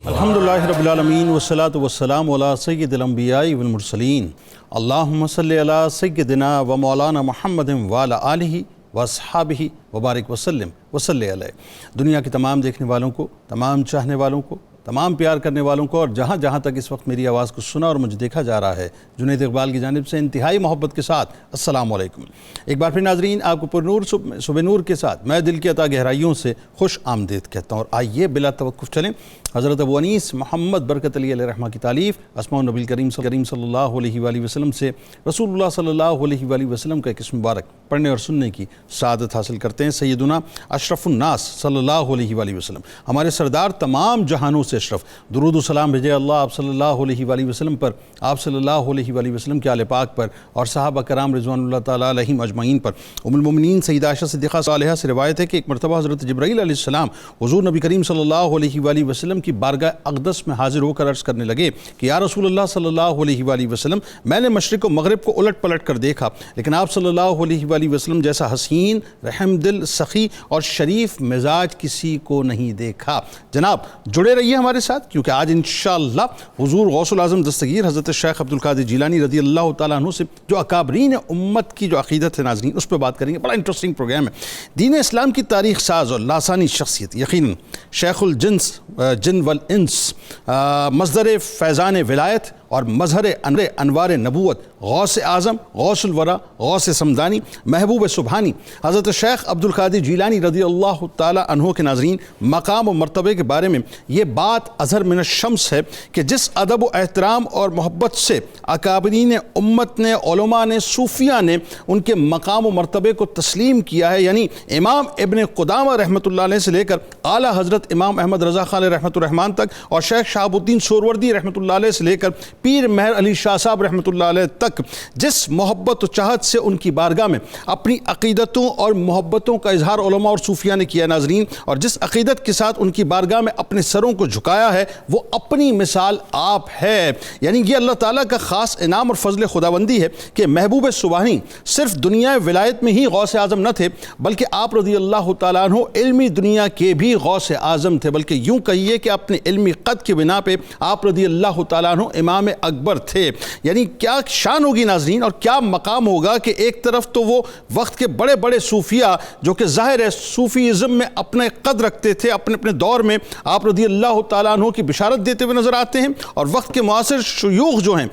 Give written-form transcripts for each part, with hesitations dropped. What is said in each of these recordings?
الحمدللہ رب العالمین والصلاة والسلام علی سید الانبیاء والمرسلین اللہم صلی علی سیدنا و مولانا محمد وعلی آلہ واصحابہ وبارک وسلم وصلی علیہ۔ دنیا کے تمام دیکھنے والوں کو، تمام چاہنے والوں کو، تمام پیار کرنے والوں کو، اور جہاں جہاں تک اس وقت میری آواز کو سنا اور مجھے دیکھا جا رہا ہے، جنید اقبال کی جانب سے انتہائی محبت کے ساتھ السلام علیکم۔ ایک بار پھر ناظرین، آپ کو پر نور صبح نور کے ساتھ میں دل کی عطا گہرائیوں سے خوش آمدید کہتا ہوں، اور آئیے بلا توقف چلیں حضرت ابو انیس محمد برکت علی علیہ رحمہ کی تالیف اسماء النبی کریم صلی اللہ علیہ وآلہ وسلم سے رسول اللہ صلی اللہ علیہ وآلہ وسلم کا ایک اسم مبارک پڑھنے اور سننے کی سعادت حاصل کرتے ہیں۔ سیدنا اشرف الناس صلی اللہ علیہ وآلہ وسلم، ہمارے سردار تمام جہانوں سے اشرف، درود و سلام بھیجے اللہ آپ صلی اللہ علیہ وآلہ وسلم پر، آپ صلی اللہ علیہ وآلہ وسلم کے آل پاک پر اور صحابہ کرام رضوان اللہ تعالیٰ علیہم اجمعین پر۔ ام المومنین سیدہ عائشہ صدیقہ صالحہ سے روایت ہے کہ ایک مرتبہ حضرت جبرائیل علیہ السلام حضور نبی کریم صلی اللہ علیہ وآلہ وسلم کی بارگاہ اقدس میں حاضر ہو کر عرض کرنے لگے کہ یا رسول اللہ صلی اللہ علیہ وآلہ وسلم، میں نے مشرق و مغرب کو الٹ پلٹ کر دیکھا، لیکن آپ صلی اللہ علیہ وآلہ وسلم جیسا حسین، رحم دل، سخی اور شریف مزاج کسی کو نہیں دیکھا۔ جناب جڑے رہیے ہمارے ساتھ، کیونکہ آج انشاءاللہ حضور غوث العظم دستگیر حضرت شیخ عبدالقادر جیلانی رضی اللہ تعالیٰ عنہ سے جو اکابرین امت کی جو عقیدت ہے ناظرین، اس پہ بات کریں گے۔ بڑا انٹرسٹنگ پروگرام ہے۔ دین اسلام کی تاریخ ساز اور لاسانی شخصیت، یقیناً شیخ الجنس جن والانس، مصدر فیضان ولایت اور مظہر انوار نبوت، غوث اعظم، غوث الورا، غوث سمدانی، محبوب سبحانی حضرت شیخ عبدالقادر جیلانی رضی اللہ تعالیٰ عنہ کے ناظرین مقام و مرتبے کے بارے میں یہ بات اظہر من الشمس ہے کہ جس ادب و احترام اور محبت سے اکابرین امت نے، علماء نے، صوفیہ نے ان کے مقام و مرتبے کو تسلیم کیا ہے، یعنی امام ابن قدامہ رحمۃ اللہ علیہ سے لے کر اعلیٰ حضرت امام احمد رضا خان رحمۃ الرحمن تک، اور شیخ شہاب الدین سہروردی رحمۃ اللہ علیہ سے لے کر پیر مہر علی شاہ صاحب رحمۃ اللہ علیہ تک، جس محبت و چاہت سے ان کی بارگاہ میں اپنی عقیدتوں اور محبتوں کا اظہار علماء اور صوفیہ نے کیا ناظرین، اور جس عقیدت کے ساتھ ان کی بارگاہ میں اپنے سروں کو جھکایا ہے، وہ اپنی مثال آپ ہے۔ یعنی یہ اللہ تعالیٰ کا خاص انعام اور فضل خداوندی ہے کہ محبوب سبحانی صرف دنیا ولایت میں ہی غوث اعظم نہ تھے، بلکہ آپ رضی اللہ تعالیٰ عنہ علمی دنیا کے بھی غوث اعظم تھے، بلکہ یوں کہیے کہ اپنے علمی قد کی بنا پہ آپ رضی اللہ تعالیٰ عنہ امام اکبر تھے۔ یعنی کیا شان ہوگی ناظرین، اور کیا مقام ہوگا کہ ایک طرف تو وہ وقت کے بڑے بڑے صوفیہ جو کہ ظاہر ہے صوفیزم میں اپنے قد رکھتے تھے، اپنے دور میں آپ رضی اللہ تعالیٰ عنہ کی بشارت دیتے ہوئے نظر آتے ہیں، اور وقت کے معاصر شیوخ جو ہیں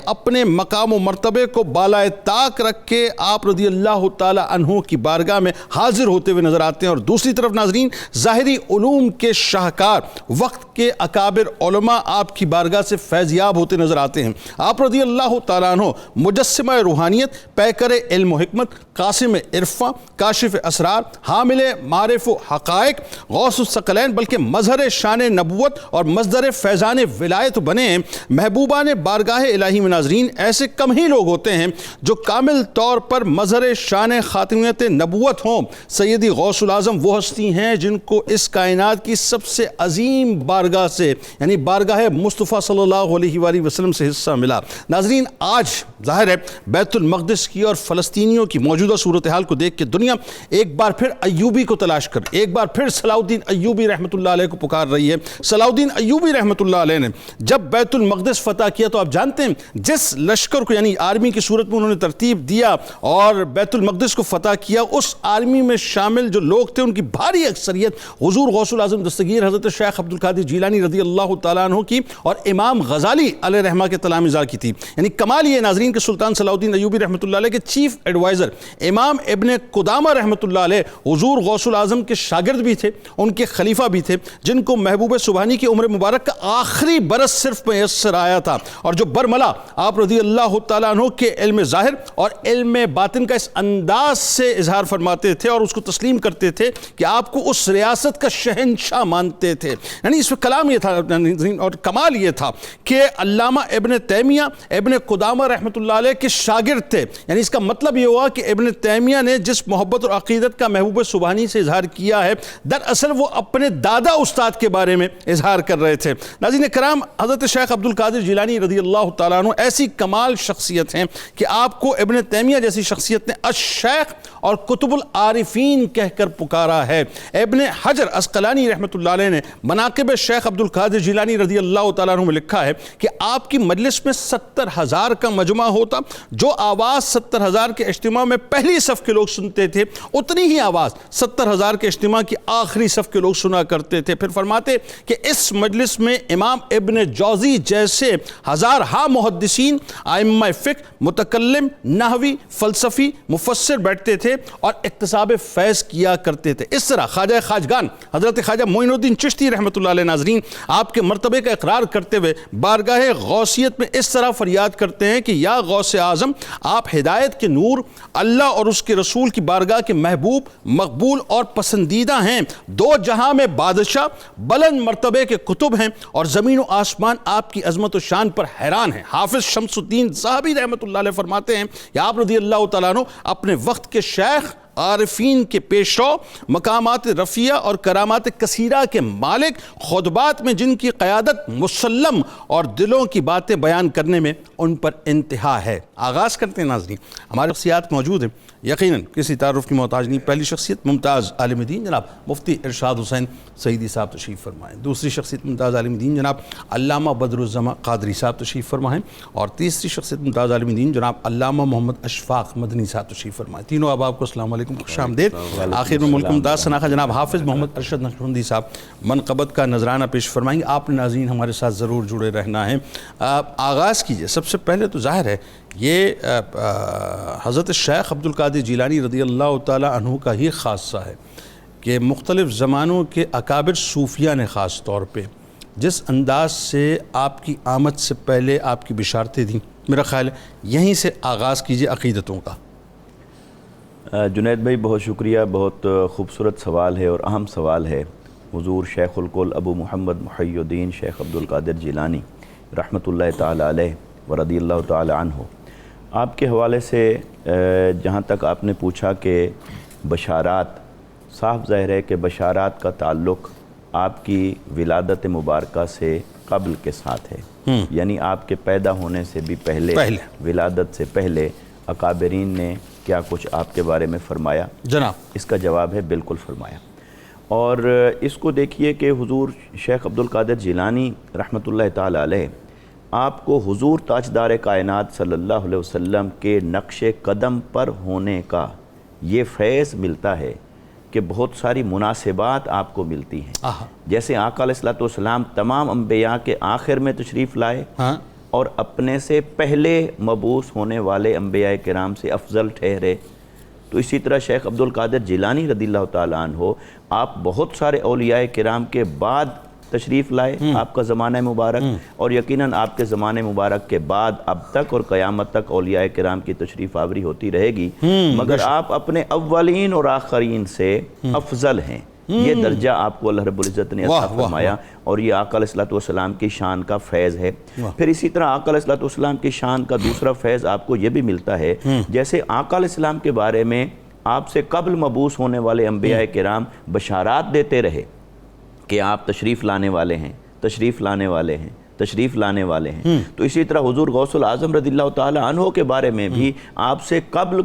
اپنے مقام و مرتبے کو بالائے طاق رکھ کے آپ رضی اللہ تعالیٰ عنہ کی بارگاہ میں حاضر ہوتے ہوئے نظر آتے ہیں، اور دوسری طرف ناظرین ظاہری علوم کے شاہکار وقت کے اکابر علماء آپ کی بارگاہ سے فیضیاب ہوتے نظر آتے ہیں۔ آپ رضی اللہ تعالیٰ عنہ مجسمہ روحانیت، پیکر علم و حکمت، قاسم عرفاں، کاشف اسرار، حامل معارف و حقائق، غوث الثقلین، بلکہ مظہر شان نبوت اور مصدر فیضان ولایت بنے۔ محبوبان بارگاہ الہی میں ناظرین ایسے کم ہی لوگ ہوتے ہیں جو کامل طور پر مظہر شان خاتمیت نبوت ہوں۔ سیدی غوث العظم وہ ہستی ہیں جن کو اس کائنات کی سب سے عظیم بارگاہ سے، یعنی بارگاہ مصطفیٰ صلی اللہ علیہ وآلہ وسلم سے حصہ ملا۔ ناظرین آج ظاہر ہے بیت المقدس کی اور فلسطینیوں کی موجودہ صورتحال کو دیکھ کے دنیا ایک بار پھر ایوبی کو تلاش کر، ایک بار پھر صلاح الدین ایوبی رحمۃ اللہ علیہ کو پکار رہی ہے۔ صلاح الدین ایوبی رحمۃ اللہ علیہ نے جب بیت المقدس فتح کیا تو آپ جانتے ہیں جس لشکر کو، یعنی آرمی کی صورت میں انہوں نے ترتیب دیا اور بیت المقدس کو فتح کیا، اس آرمی میں شامل جو لوگ تھے ان کی بھاری اکثریت حضور غوث العظم دستگیر حضرت شیخ عبدالقادر جیلانی رضی اللہ تعالیٰ عنہ کی اور امام غزالی علیہ رحمہ کے تلامذہ کی تھی۔ یعنی کمال یہ ناظرین کہ سلطان صلاح الدین ایوبی رحمۃ اللہ علیہ کے چیف ایڈوائزر امام ابن قدامہ رحمۃ اللہ علیہ حضور غوث العظم کے شاگرد بھی تھے، ان کے خلیفہ بھی تھے، جن کو محبوب سبحانی کی عمر مبارک کا آخری برس صرف میسر آیا تھا، اور جو برملا آپ رضی اللہ تعالیٰ عنہ کے علم ظاہر اور علم باطن کا اس انداز سے اظہار فرماتے تھے اور اس کو تسلیم کرتے تھے کہ آپ کو اس ریاست کا شہنشاہ مانتے تھے۔ یعنی اس میں کلام یہ تھا اور کمال یہ تھا کہ علامہ ابن تیمیہ ابن قدامہ رحمۃ اللہ علیہ کے شاگرد تھے. یعنی اس کا مطلب یہ ہوا کہ ابن تیمیہ نے جس محبت اور عقیدت کا محبوب سبحانی سے اظہار کیا ہے دراصل وہ اپنے دادا استاد کے بارے میں اظہار کر رہے تھے. ناظرین کرام، حضرت شیخ عبد القادر جیلانی رضی اللہ تعالیٰ عنہ ایسی کمال شخصیت ہیں کہ آپ کو ابن تیمیہ جیسی شخصیت نے الشیخ اور کتب العارفین کہہ کر پکارا ہے. ابن حجر عسقلانی رحمۃ اللہ علیہ نے مناقب شیخ عبد القادر جیلانی رضی اللہ تعالیٰ عنہ میں لکھا ہے کہ آپ کی مجلس میں 70,000 کا مجمع ہوتا. جو آواز 70,000 کے اجتماع میں پہلی صف کے لوگ سنتے تھے اتنی ہی آواز 70,000 کے اجتماع کی آخری صف کے لوگ سنا کرتے تھے. پھر فرماتے کہ اس مجلس میں امام ابن جوزی جیسے ہزارہا محدثین، ائمہ فقہ، متکلم، نحوی، فلسفی، مفسر بیٹھتے تھے اور اکتساب فیض کیا کرتے تھے. اس طرح خواجہ خواجگان حضرت خواجہ معین الدین چشتی رحمۃ اللہ علیہ ناظرین آپ کے مرتبے کا اقرار کرتے ہوئے بارگاہ غوثیت میں اس طرح فریاد کرتے ہیں کہ یا غوث اعظم، آپ ہدایت کے نور، اللہ اور اس کے رسول کی بارگاہ کے محبوب، مقبول اور پسندیدہ ہیں. دو جہاں میں بادشاہ، بلند مرتبے کے کتب ہیں اور زمین و آسمان آپ کی عظمت و شان پر حیران ہیں. حافظ شمس الدین ذہبی رحمۃ اللہ علیہ فرماتے ہیں کہ آپ رضی اللہ تعالیٰ عنہ اپنے وقت کے شیخ، عارفین کے پیشرو، مقامات رفیع اور کرامات کثیرہ کے مالک، خطبات میں جن کی قیادت مسلم اور دلوں کی باتیں بیان کرنے میں ان پر انتہا ہے. آغاز کرتے ہیں ناظرین. ہمارے شخصیات موجود ہیں، یقیناً کسی تعارف کی محتاج نہیں. پہلی شخصیت ممتاز عالم دین جناب مفتی ارشاد حسین سعیدی صاحب تشریف فرمائیں. دوسری شخصیت ممتاز عالم دین جناب علامہ بدر الزماں قادری صاحب تشریف فرمائیں. اور تیسری شخصیت ممتاز عالم دین جناب علامہ محمد اشفاق مدنی صاحب تشریف فرمائیں. تینوں احباب کو السلام علیکم، خوش آمدید. آخر میں ملک ممتاز شناخت جناب حافظ محمد ارشد نقشبندی صاحب منقبت کا نذرانہ پیش فرمائیں گے. آپ نے ناظرین ہمارے ساتھ ضرور جڑے رہنا ہے. آغاز کیجئے. سب سے پہلے تو ظاہر ہے یہ حضرت شیخ عبد القادر جیلانی رضی اللہ تعالیٰ عنہ کا ہی خاصہ ہے کہ مختلف زمانوں کے اکابر صوفیہ نے خاص طور پہ جس انداز سے آپ کی آمد سے پہلے آپ کی بشارتیں دیں، میرا خیال ہے یہیں سے آغاز کیجئے عقیدتوں کا. جنید بھائی بہت شکریہ. بہت خوبصورت سوال ہے اور اہم سوال ہے. حضور شیخ الکل ابو محمد محی الدین شیخ عبد القادر جیلانی رحمۃ اللہ تعالی علیہ و رضی اللہ تعالی عنہ، آپ کے حوالے سے جہاں تک آپ نے پوچھا کہ بشارات، صاف ظاہر ہے کہ بشارات کا تعلق آپ کی ولادت مبارکہ سے قبل کے ساتھ ہے. یعنی آپ کے پیدا ہونے سے بھی پہلے ولادت سے پہلے اکابرین نے کیا کچھ آپ کے بارے میں فرمایا؟ جناب اس کا جواب ہے بالکل فرمایا. اور اس کو دیکھیے کہ حضور شیخ عبد القادر جیلانی رحمۃ اللہ تعالی علیہ آپ کو حضور تاجدار کائنات صلی اللہ علیہ وسلم کے نقش قدم پر ہونے کا یہ فیض ملتا ہے کہ بہت ساری مناسبات آپ کو ملتی ہیں. جیسے آقا علیہ السلام تمام انبیاء کے آخر میں تشریف لائے اور اپنے سے پہلے مبعوث ہونے والے انبیاء کرام سے افضل ٹھہرے، تو اسی طرح شیخ عبد القادر جیلانی رضی اللہ تعالیٰ عنہ آپ بہت سارے اولیاء کرام کے بعد تشریف لائے. آپ کا زمانہ مبارک اور یقیناً آپ کے زمانے مبارک کے بعد اب تک اور قیامت تک اولیاء کرام کی تشریف آوری ہوتی رہے گی، مگر آپ اپنے اولین اور آخرین سے افضل ہیں. یہ درجہ آپ کو اللہ رب العزت نے عطا فرمایا اور یہ آقا علیہ السلام کی شان کا فیض ہے. پھر اسی طرح آقا علیہ السلام کی شان کا دوسرا فیض آپ کو یہ بھی ملتا ہے، جیسے آقا علیہ السلام کے بارے میں آپ سے قبل مبعوث ہونے والے انبیاء کرام بشارات دیتے رہے کہ آپ تشریف لانے والے ہیں، تشریف لانے والے ہیں، تشریف لانے والے ہیں. تو اسی طرح حضور غوث العظم رضی اللہ تعالی عنہ کے بارے میں بھی آپ سے قبل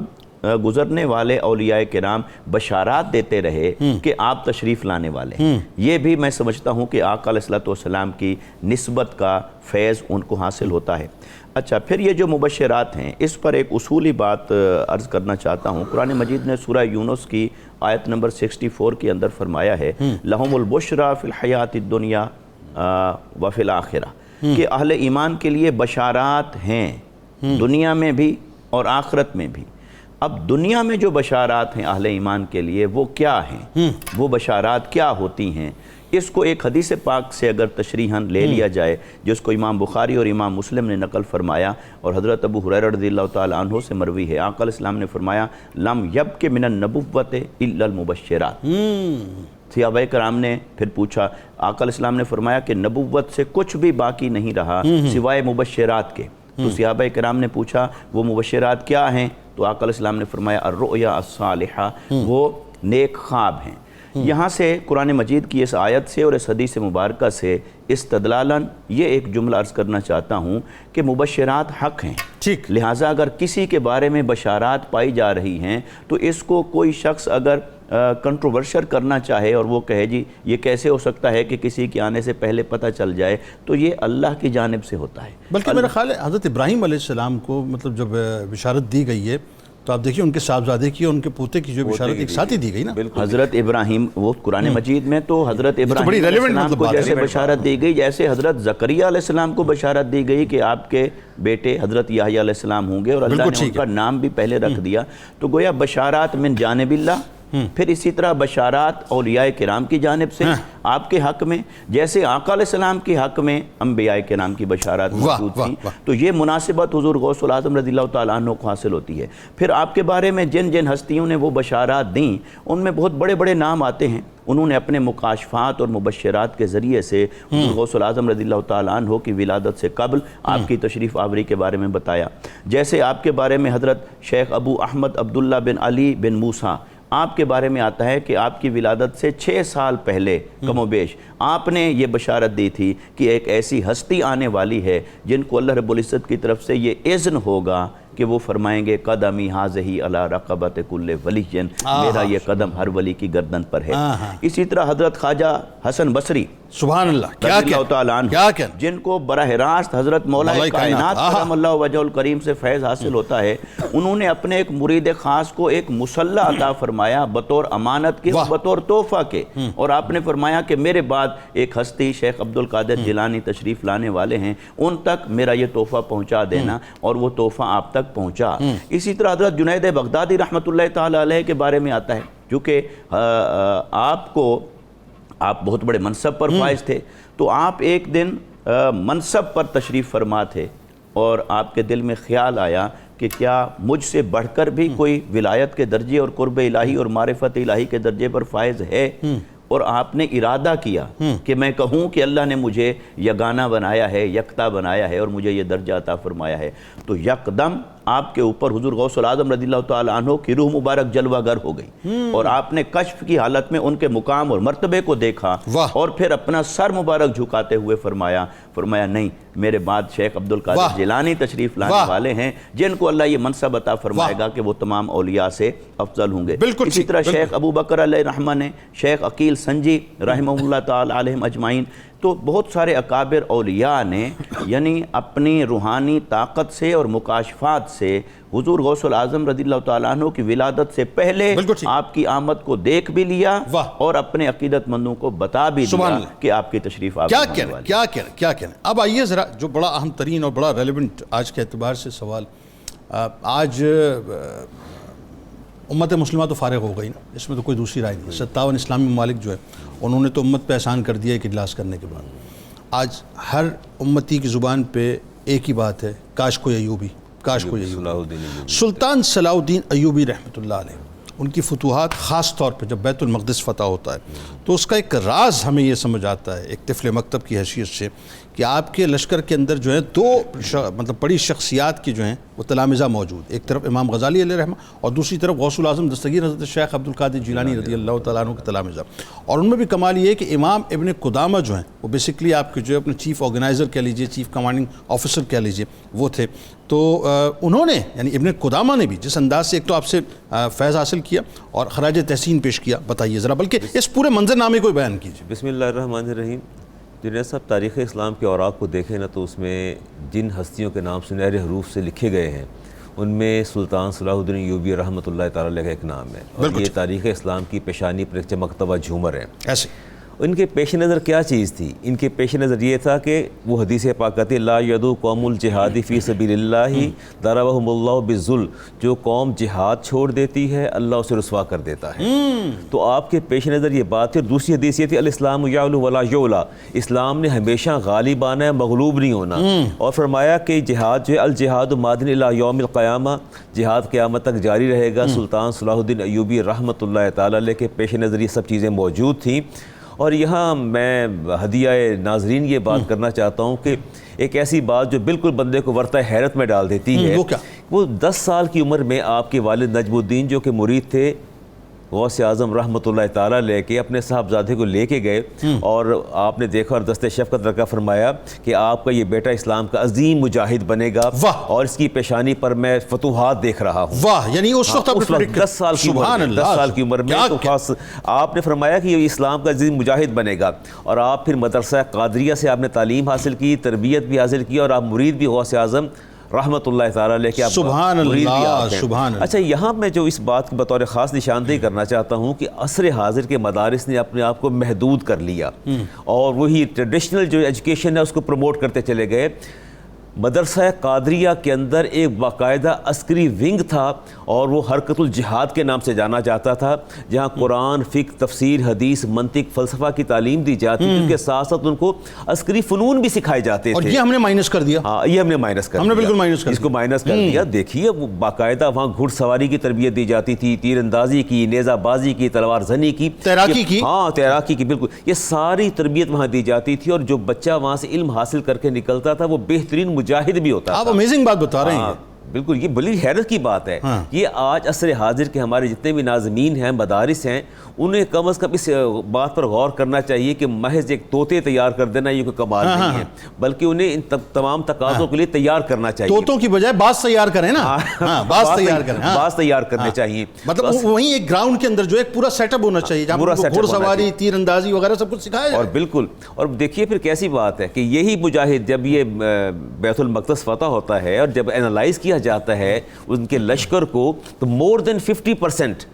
گزرنے والے اولیاء کرام بشارات دیتے رہے کہ آپ تشریف لانے والے ہیں. یہ بھی میں سمجھتا ہوں کہ آقا علیہ السلام کی نسبت کا فیض ان کو حاصل ہوتا ہے. اچھا، پھر یہ جو مبشرات ہیں اس پر ایک اصولی بات عرض کرنا چاہتا ہوں. قرآن مجید نے سورہ یونس کی آیت نمبر 64 کے اندر فرمایا ہے لَهُمُ الْبُشْرَى فِي الْحَيَاةِ الدُّنْيَا وَفِي الْآخِرَةِ، کہ اہل ایمان کے لیے بشارات ہیں دنیا میں بھی اور آخرت میں بھی. اب دنیا میں جو بشارات ہیں اہل ایمان کے لیے وہ کیا ہیں، وہ بشارات کیا ہوتی ہیں، اس کو ایک حدیث پاک سے اگر تشریحاً لے لیا جائے جس کو امام بخاری اور امام مسلم نے نقل فرمایا اور حضرت ابو ہریرہ رضی اللہ تعالی عنہ سے مروی ہے. آقا علیہ السلام نے فرمایا لم یبک من النبوۃ الا المبشرات، صحابہ کرام نے پھر پوچھا، آقا علیہ السلام نے فرمایا کہ نبوت سے کچھ بھی باقی نہیں رہا سوائے مبشرات کے۔ تو صحابہ کرام نے پوچھا وہ مبشرات کیا ہیں؟ تو آقا علیہ السلام نے فرمایا الرؤیا الصالحہ، وہ نیک خواب ہیں۔ یہاں سے قرآن مجید کی اس آیت سے اور اس حدیث مبارکہ سے استدلالاً یہ ایک جملہ عرض کرنا چاہتا ہوں کہ مبشرات حق ہیں، ٹھیک، لہٰذا اگر کسی کے بارے میں بشارات پائی جا رہی ہیں تو اس کو کوئی شخص اگر کنٹروورشل کرنا چاہے اور وہ کہے جی یہ کیسے ہو سکتا ہے کہ کسی کے آنے سے پہلے پتہ چل جائے، تو یہ اللہ کی جانب سے ہوتا ہے۔ بلکہ میرا خیال ہے حضرت ابراہیم علیہ السلام کو مطلب جب بشارت دی گئی ہے تو آپ دیکھیے ان کے صاحبزادے کی اور ان کے پوتے کی جو بشارت ایک ساتھ ہی دی گئی نا۔ حضرت ابراہیم، وہ قرآن مجید میں تو حضرت ابراہیم علیہ السلام کو جیسے بشارت دی گئی، جیسے حضرت زکریا علیہ السلام کو بشارت دی گئی کہ آپ کے بیٹے حضرت یحییٰ علیہ السلام ہوں گے، اور اللہ نے ان کا نام بھی پہلے رکھ دیا، تو گویا بشارات من جانب اللہ۔ پھر اسی طرح بشارات اولیاء کرام کی جانب سے آپ کے حق میں، جیسے آقا علیہ السلام کے حق میں انبیاء کرام کی بشارات موجود تھیں، تو یہ مناسبت حضور غوث الاعظم رضی اللہ تعالیٰ عنہ کو حاصل ہوتی ہے۔ پھر آپ کے بارے میں جن جن ہستیوں نے وہ بشارات دیں ان میں بہت بڑے بڑے نام آتے ہیں، انہوں نے اپنے مکاشفات اور مبشرات کے ذریعے سے حضور غوث الاعظم رضی اللہ تعالیٰ عنہ کی ولادت سے قبل آپ کی تشریف آوری کے بارے میں بتایا۔ جیسے آپ کے بارے میں حضرت شیخ ابو احمد عبداللہ بن علی بن موسیٰ، آپ کے بارے میں آتا ہے کہ آپ کی ولادت سے 6 سال پہلے کم و بیش آپ نے یہ بشارت دی تھی کہ ایک ایسی ہستی آنے والی ہے جن کو اللہ رب العزت کی طرف سے یہ اذن ہوگا کہ وہ فرمائیں گے قدمی حاذہی علی رقبۃ کل ولی، میرا یہ قدم ہر ولی کی گردن پر ہے۔ اسی طرح حضرت خواجہ حسن بصری سبحان اللہ، رضی اللہ تعالیٰ عنہ، جن کو براہ راست حضرت مولا کائنات کرم اللہ وجہ الکریم سے فیض حاصل ہوتا ہے، انہوں نے اپنے ایک مرید خاص کو ایک مصلی عطا فرمایا بطور امانت کے، بطور تحفہ کے، اور آپ نے فرمایا کہ میرے بعد ایک ہستی شیخ عبد القادر جیلانی تشریف لانے والے ہیں، ان تک میرا یہ تحفہ پہنچا دینا، اور وہ تحفہ آپ تک پہنچا۔ اسی طرح حضرت جنید بغدادی رحمۃ اللہ تعالیٰ علیہ کے بارے میں آتا ہے، کیونکہ آپ بہت بڑے منصب پر فائز تھے، تو آپ ایک دن منصب پر تشریف فرما تھے اور آپ کے دل میں خیال آیا کہ کیا مجھ سے بڑھ کر بھی کوئی ولایت کے درجے اور قرب الہی اور معرفت الہی کے درجے پر فائز ہے، اور آپ نے ارادہ کیا کہ میں کہوں کہ اللہ نے مجھے یگانہ بنایا ہے، یکتا بنایا ہے اور مجھے یہ درجہ عطا فرمایا ہے، تو یکدم آپ کے اوپر حضور غوث الاعظم رضی اللہ تعالیٰ عنہ کی روح مبارک جلوہ گر ہو گئی، اور آپ نے کشف کی حالت میں ان کے مقام اور مرتبے کو دیکھا، اور پھر اپنا سر مبارک جھکاتے ہوئے فرمایا نہیں، میرے بعد شیخ عبد القادر جیلانی تشریف لانے والے ہیں جن کو اللہ یہ منصب عطا فرمائے گا کہ وہ تمام اولیاء سے افضل ہوں گے۔ اسی طرح شیخ ابو بکر علیہ رحمہ نے، شیخ عقیل سنجی رحمہ اللہ تعالیٰ علیہم اجمعین، تو بہت سارے اکابر اولیاء نے یعنی اپنی روحانی طاقت سے اور مکاشفات سے حضور غوث الاعظم رضی اللہ تعالیٰ عنہ کی ولادت سے پہلے آپ کی آمد کو دیکھ بھی لیا اور اپنے عقیدت مندوں کو بتا بھی دیا کہ آپ کی تشریف آوری ہونے والی ہے۔ کیا کہنا۔ اب آئیے ذرا جو بڑا اہم ترین اور بڑا ریلیونٹ آج کے اعتبار سے سوال، آج امت مسلمہ تو فارغ ہو گئی نا، اس میں تو کوئی دوسری رائے نہیں۔ 57 اسلامی ممالک جو ہے انہوں نے تو امت پہ احسان کر دیا ایک اجلاس کرنے کے بعد۔ آج ہر امتی کی زبان پہ ایک ہی بات ہے، کاش کوئی ایوبی، کاش کوئی ایوبی۔ سلطان صلاح الدین ایوبی رحمۃ اللہ علیہ، ان کی فتوحات خاص طور پہ جب بیت المقدس فتح ہوتا ہے تو اس کا ایک راز ہمیں یہ سمجھ آتا ہے ایک طفل مکتب کی حیثیت سے کہ آپ کے لشکر کے اندر جو ہیں دو مطلب بڑی شخصیات کی جو ہیں وہ تلامذہ موجود، ایک طرف امام غزالی علیہ رحمہ اور دوسری طرف غوث الاعظم دستگیر حضرت شیخ عبد القادر جیلانی رضی اللہ تعالیٰ عنہ کے تلامذہ۔ اور ان میں بھی کمال یہ ہے کہ امام ابن قدامہ جو ہیں وہ بیسکلی آپ کے جو ہے اپنے چیف آرگنائزر کہہ لیجئے، چیف کمانڈنگ آفیسر کہہ لیجئے، وہ تھے۔ تو انہوں نے یعنی ابن قدامہ نے بھی جس انداز سے ایک تو آپ سے فیض حاصل کیا اور خراج تحسین پیش کیا، بتائیے ذرا، بلکہ اس پورے منظر نامے کو بیان کیجیے۔ بسم اللہ الرحمن الرحیم۔ جنید صاحب، تاریخ اسلام کے اوراق کو دیکھیں نا تو اس میں جن ہستیوں کے نام سنہرے حروف سے لکھے گئے ہیں ان میں سلطان صلاح الدین ایوبی رحمۃ اللہ تعالیٰ علیہ کا ایک نام ہے، اور یہ تاریخ اسلام کی پیشانی پر ایک چمکتا ہوا جھومر ہے۔ ایسے ان کے پیش نظر کیا چیز تھی؟ ان کے پیش نظر یہ تھا کہ وہ حدیث پاک کہتی ہے لا یدو قوم الجہاد فی سبیل اللہ ضربہم اللہ بالذل، جو قوم جہاد چھوڑ دیتی ہے اللہ اسے رسوا کر دیتا ہے۔ تو آپ کے پیش نظر یہ بات ہے۔ اور دوسری حدیث یہ تھی الاسلام یعلو ولا یعلا، اسلام نے ہمیشہ غالب آنا ہے، مغلوب نہیں ہونا۔ اور فرمایا کہ جہاد جو ہے الجہاد مادن الی یوم القیامہ، جہاد قیامت تک جاری رہے گا۔ سلطان صلاح الدین ایوبی رحمۃ اللہ تعالی علیہ کے پیش نظر یہ سب چیزیں موجود تھیں۔ اور یہاں میں ہدیہ ناظرین یہ بات کرنا چاہتا ہوں کہ ایک ایسی بات جو بالکل بندے کو ورطہ حیرت میں ڈال دیتی ہے، وہ کیا؟ وہ 10 سال کی عمر میں آپ کے والد نجم الدین جو کہ مرید تھے غوث اعظم رحمۃ اللہ تعالیٰ لے کے اپنے صاحبزادے کو لے کے گئے، اور آپ نے دیکھا اور دست شفقت رکھا، فرمایا کہ آپ کا یہ بیٹا اسلام کا عظیم مجاہد بنے گا، اور اس کی پیشانی پر میں فتوحات دیکھ رہا ہوں۔ واہ، یعنی اس وقت 10 سال کی عمر میں، 10 سال کی عمر میں تو خاص آپ نے فرمایا کہ یہ اسلام کا عظیم مجاہد بنے گا۔ اور آپ پھر مدرسہ قادریہ سے آپ نے تعلیم حاصل کی، تربیت بھی حاصل کی، اور آپ مرید بھی غوث اعظم رحمۃ اللہ تعالیٰ علیہ کے سبحان اللہ، سبحان اللہ۔ اچھا، یہاں میں جو اس بات کی بطور خاص نشاندہی کرنا چاہتا ہوں کہ عصر حاضر کے مدارس نے اپنے آپ کو محدود کر لیا اور وہی ٹریڈیشنل جو ایجوکیشن ہے اس کو پروموٹ کرتے چلے گئے۔ مدرسہ قادریہ کے اندر ایک باقاعدہ عسکری ونگ تھا اور وہ حرکت الجہاد کے نام سے جانا جاتا تھا، جہاں قرآن، فقہ، تفسیر، حدیث، منطق، فلسفہ کی تعلیم دی جاتی تھی، ان کے ساتھ ساتھ ان کو عسکری فنون بھی سکھائے جاتے تھے۔ اور یہ ہم نے مائنس کر دیا۔ ہاں، یہ ہم نے مائنس کر دیا، ہم نے بالکل مائنس کر دیا، اس کو مائنس کر دیا۔ دیکھیے وہ باقاعدہ وہاں گھڑ سواری کی تربیت دی جاتی تھی، تیر اندازی کی، نیزہ بازی کی، تلوار زنی کی، تیراکی کی، ہاں تیراکی کی، بالکل یہ ساری تربیت وہاں دی جاتی تھی۔ اور جو بچہ وہاں سے علم حاصل کر کے نکلتا تھا وہ بہترین مجاہد بھی ہوتا تھا۔ آپ امیزنگ بات بتا رہے ہیں۔ بالکل، یہ بڑی حیرت کی بات ہے۔ یہ آج عصر حاضر کے ہمارے جتنے بھی ناظمین ہیں، مدارس ہیں، انہیں کم از کم اس بات پر غور کرنا چاہیے کہ محض ایک طوطے تیار کر دینا یہ کوئی کمال نہیں ہے، بلکہ انہیں ان تمام تقاضوں کے لیے تیار کرنا چاہیے۔ طوطوں کی بجائے باز تیار کریں نا، باز تیار کریں، باز تیار کرنے چاہیے۔ مطلب وہیں ایک گراؤنڈ کے اندر جو ایک پورا سیٹ اپ ہونا چاہیے جہاں گھڑ سواری، تیر اندازی وغیرہ سب کچھ سکھایا جائے۔ اور بالکل، اور دیکھیے پھر کیسی بات ہے کہ یہی مجاہد جب یہ بیت المقدس فتح ہوتا ہے اور جب اینالائز کیا جاتا ہے ان کے لشکر کو، تو مور دین 50%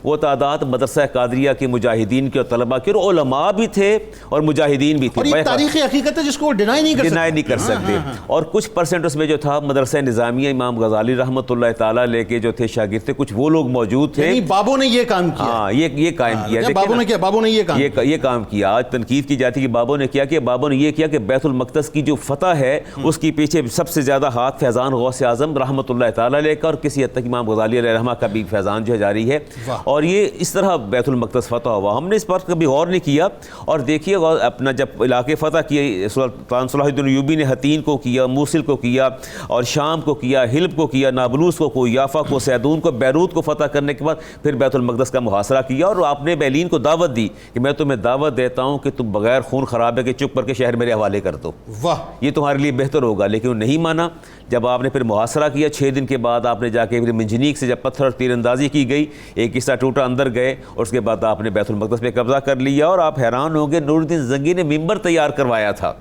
وہ تعداد مدرسہ قادریہ کے مجاہدین کے اور طلباء کے اور علماء بھی تھے اور مجاہدین بھی تھے۔ اور یہ تاریخی حقیقت ہے جس کو ڈینائی نہیں کر سکتے۔ اور کچھ پرسنٹ اس میں جو تھا مدرسہ نظامیہ امام غزالی رحمۃ اللہ تعالیٰ علیہ کے جو تھے شاگرد تھے، کچھ وہ لوگ موجود تھے۔ بابوں نے یہ کام کیا، ہاں یہ قائم کیا، بابوں نے یہ کام کیا۔ آج تنقید کی جاتی ہے کہ بابوں نے کیا، کہ بابوں نے یہ کیا کہ بیت المقدس کی جو فتح ہے اس کی پیچھے سب سے زیادہ ہاتھ فیضان غوث اعظم رحمۃ اللہ تعالیٰ علیہ کا، اور کسی حد تک امام غزالی علیہ رحمہ کا بھی فیضان جو ہے جاری ہے۔ اور یہ اس طرح بیت المقدس فتح ہوا۔ ہم نے اس پر کبھی غور نہیں کیا۔ اور دیکھیے اپنا جب علاقے فتح کیے، سلطان صلاح الدین ایوبی نے حتین کو کیا، موصل کو کیا، اور شام کو کیا، حلب کو کیا، نابلوس کو، یافا کو، سیدون کو، بیروت کو فتح کرنے کے بعد پھر بیت المقدس کا محاصرہ کیا۔ اور آپ نے بیلین کو دعوت دی کہ میں تمہیں دعوت دیتا ہوں کہ تم بغیر خون خرابے کے چپ کر کے شہر میرے حوالے کر دو، یہ تمہارے لیے بہتر ہوگا۔ لیکن وہ نہیں مانا۔ جب آپ نے پھر محاصرہ کیا 6 دن کے بعد، آپ نے جا کے پھر منجنیق سے جب پتھر اور تیر اندازی کی گئی، ایک حصہ ٹوٹا، اندر گئے، اور اس کے بعد آپ نے بیت المقدس پہ قبضہ کر لیا۔ اور آپ حیران ہوں گے، نور الدین زنگی نے ممبر تیار کروایا تھا۔